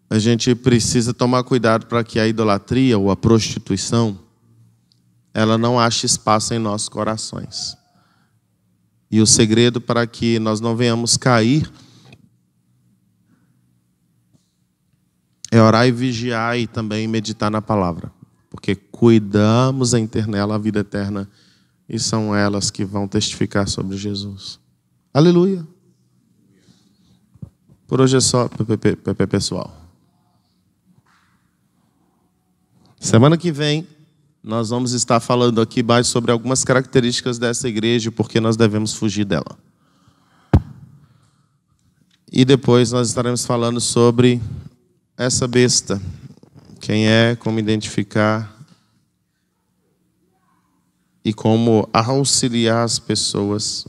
A gente precisa tomar cuidado para que a idolatria ou a prostituição, ela não ache espaço em nossos corações. E o segredo para que nós não venhamos cair é orar e vigiar e também meditar na palavra. Porque cuidamos em ter nela a vida eterna e são elas que vão testificar sobre Jesus. Aleluia! Por hoje é só, pessoal. Semana que vem, nós vamos estar falando aqui mais sobre algumas características dessa igreja e por que nós devemos fugir dela. E depois nós estaremos falando sobre essa besta. Quem é, como identificar e como auxiliar as pessoas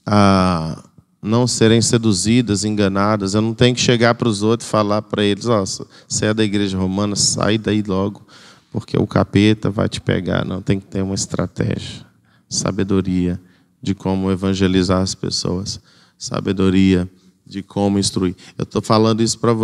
a não serem seduzidas, enganadas. Eu não tenho que chegar para os outros e falar para eles, você é da igreja romana, sai daí logo, porque o capeta vai te pegar. Não, tem que ter uma estratégia, sabedoria de como evangelizar as pessoas, sabedoria de como instruir. Eu estou falando isso para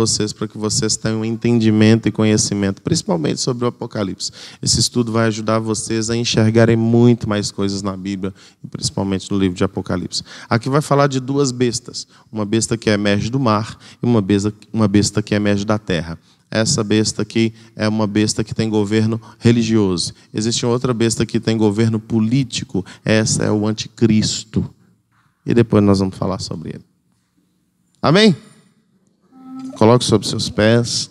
que vocês tenham um entendimento e conhecimento, principalmente sobre o Apocalipse. Esse estudo vai ajudar vocês a enxergarem muito mais coisas na Bíblia, e principalmente no livro de Apocalipse. Aqui vai falar de duas bestas, uma besta que emerge do mar e uma besta que emerge da terra. Essa besta aqui é uma besta que tem governo religioso. Existe outra besta que tem governo político. Essa é o anticristo. E depois nós vamos falar sobre ele. Amém? Coloque sobre seus pés.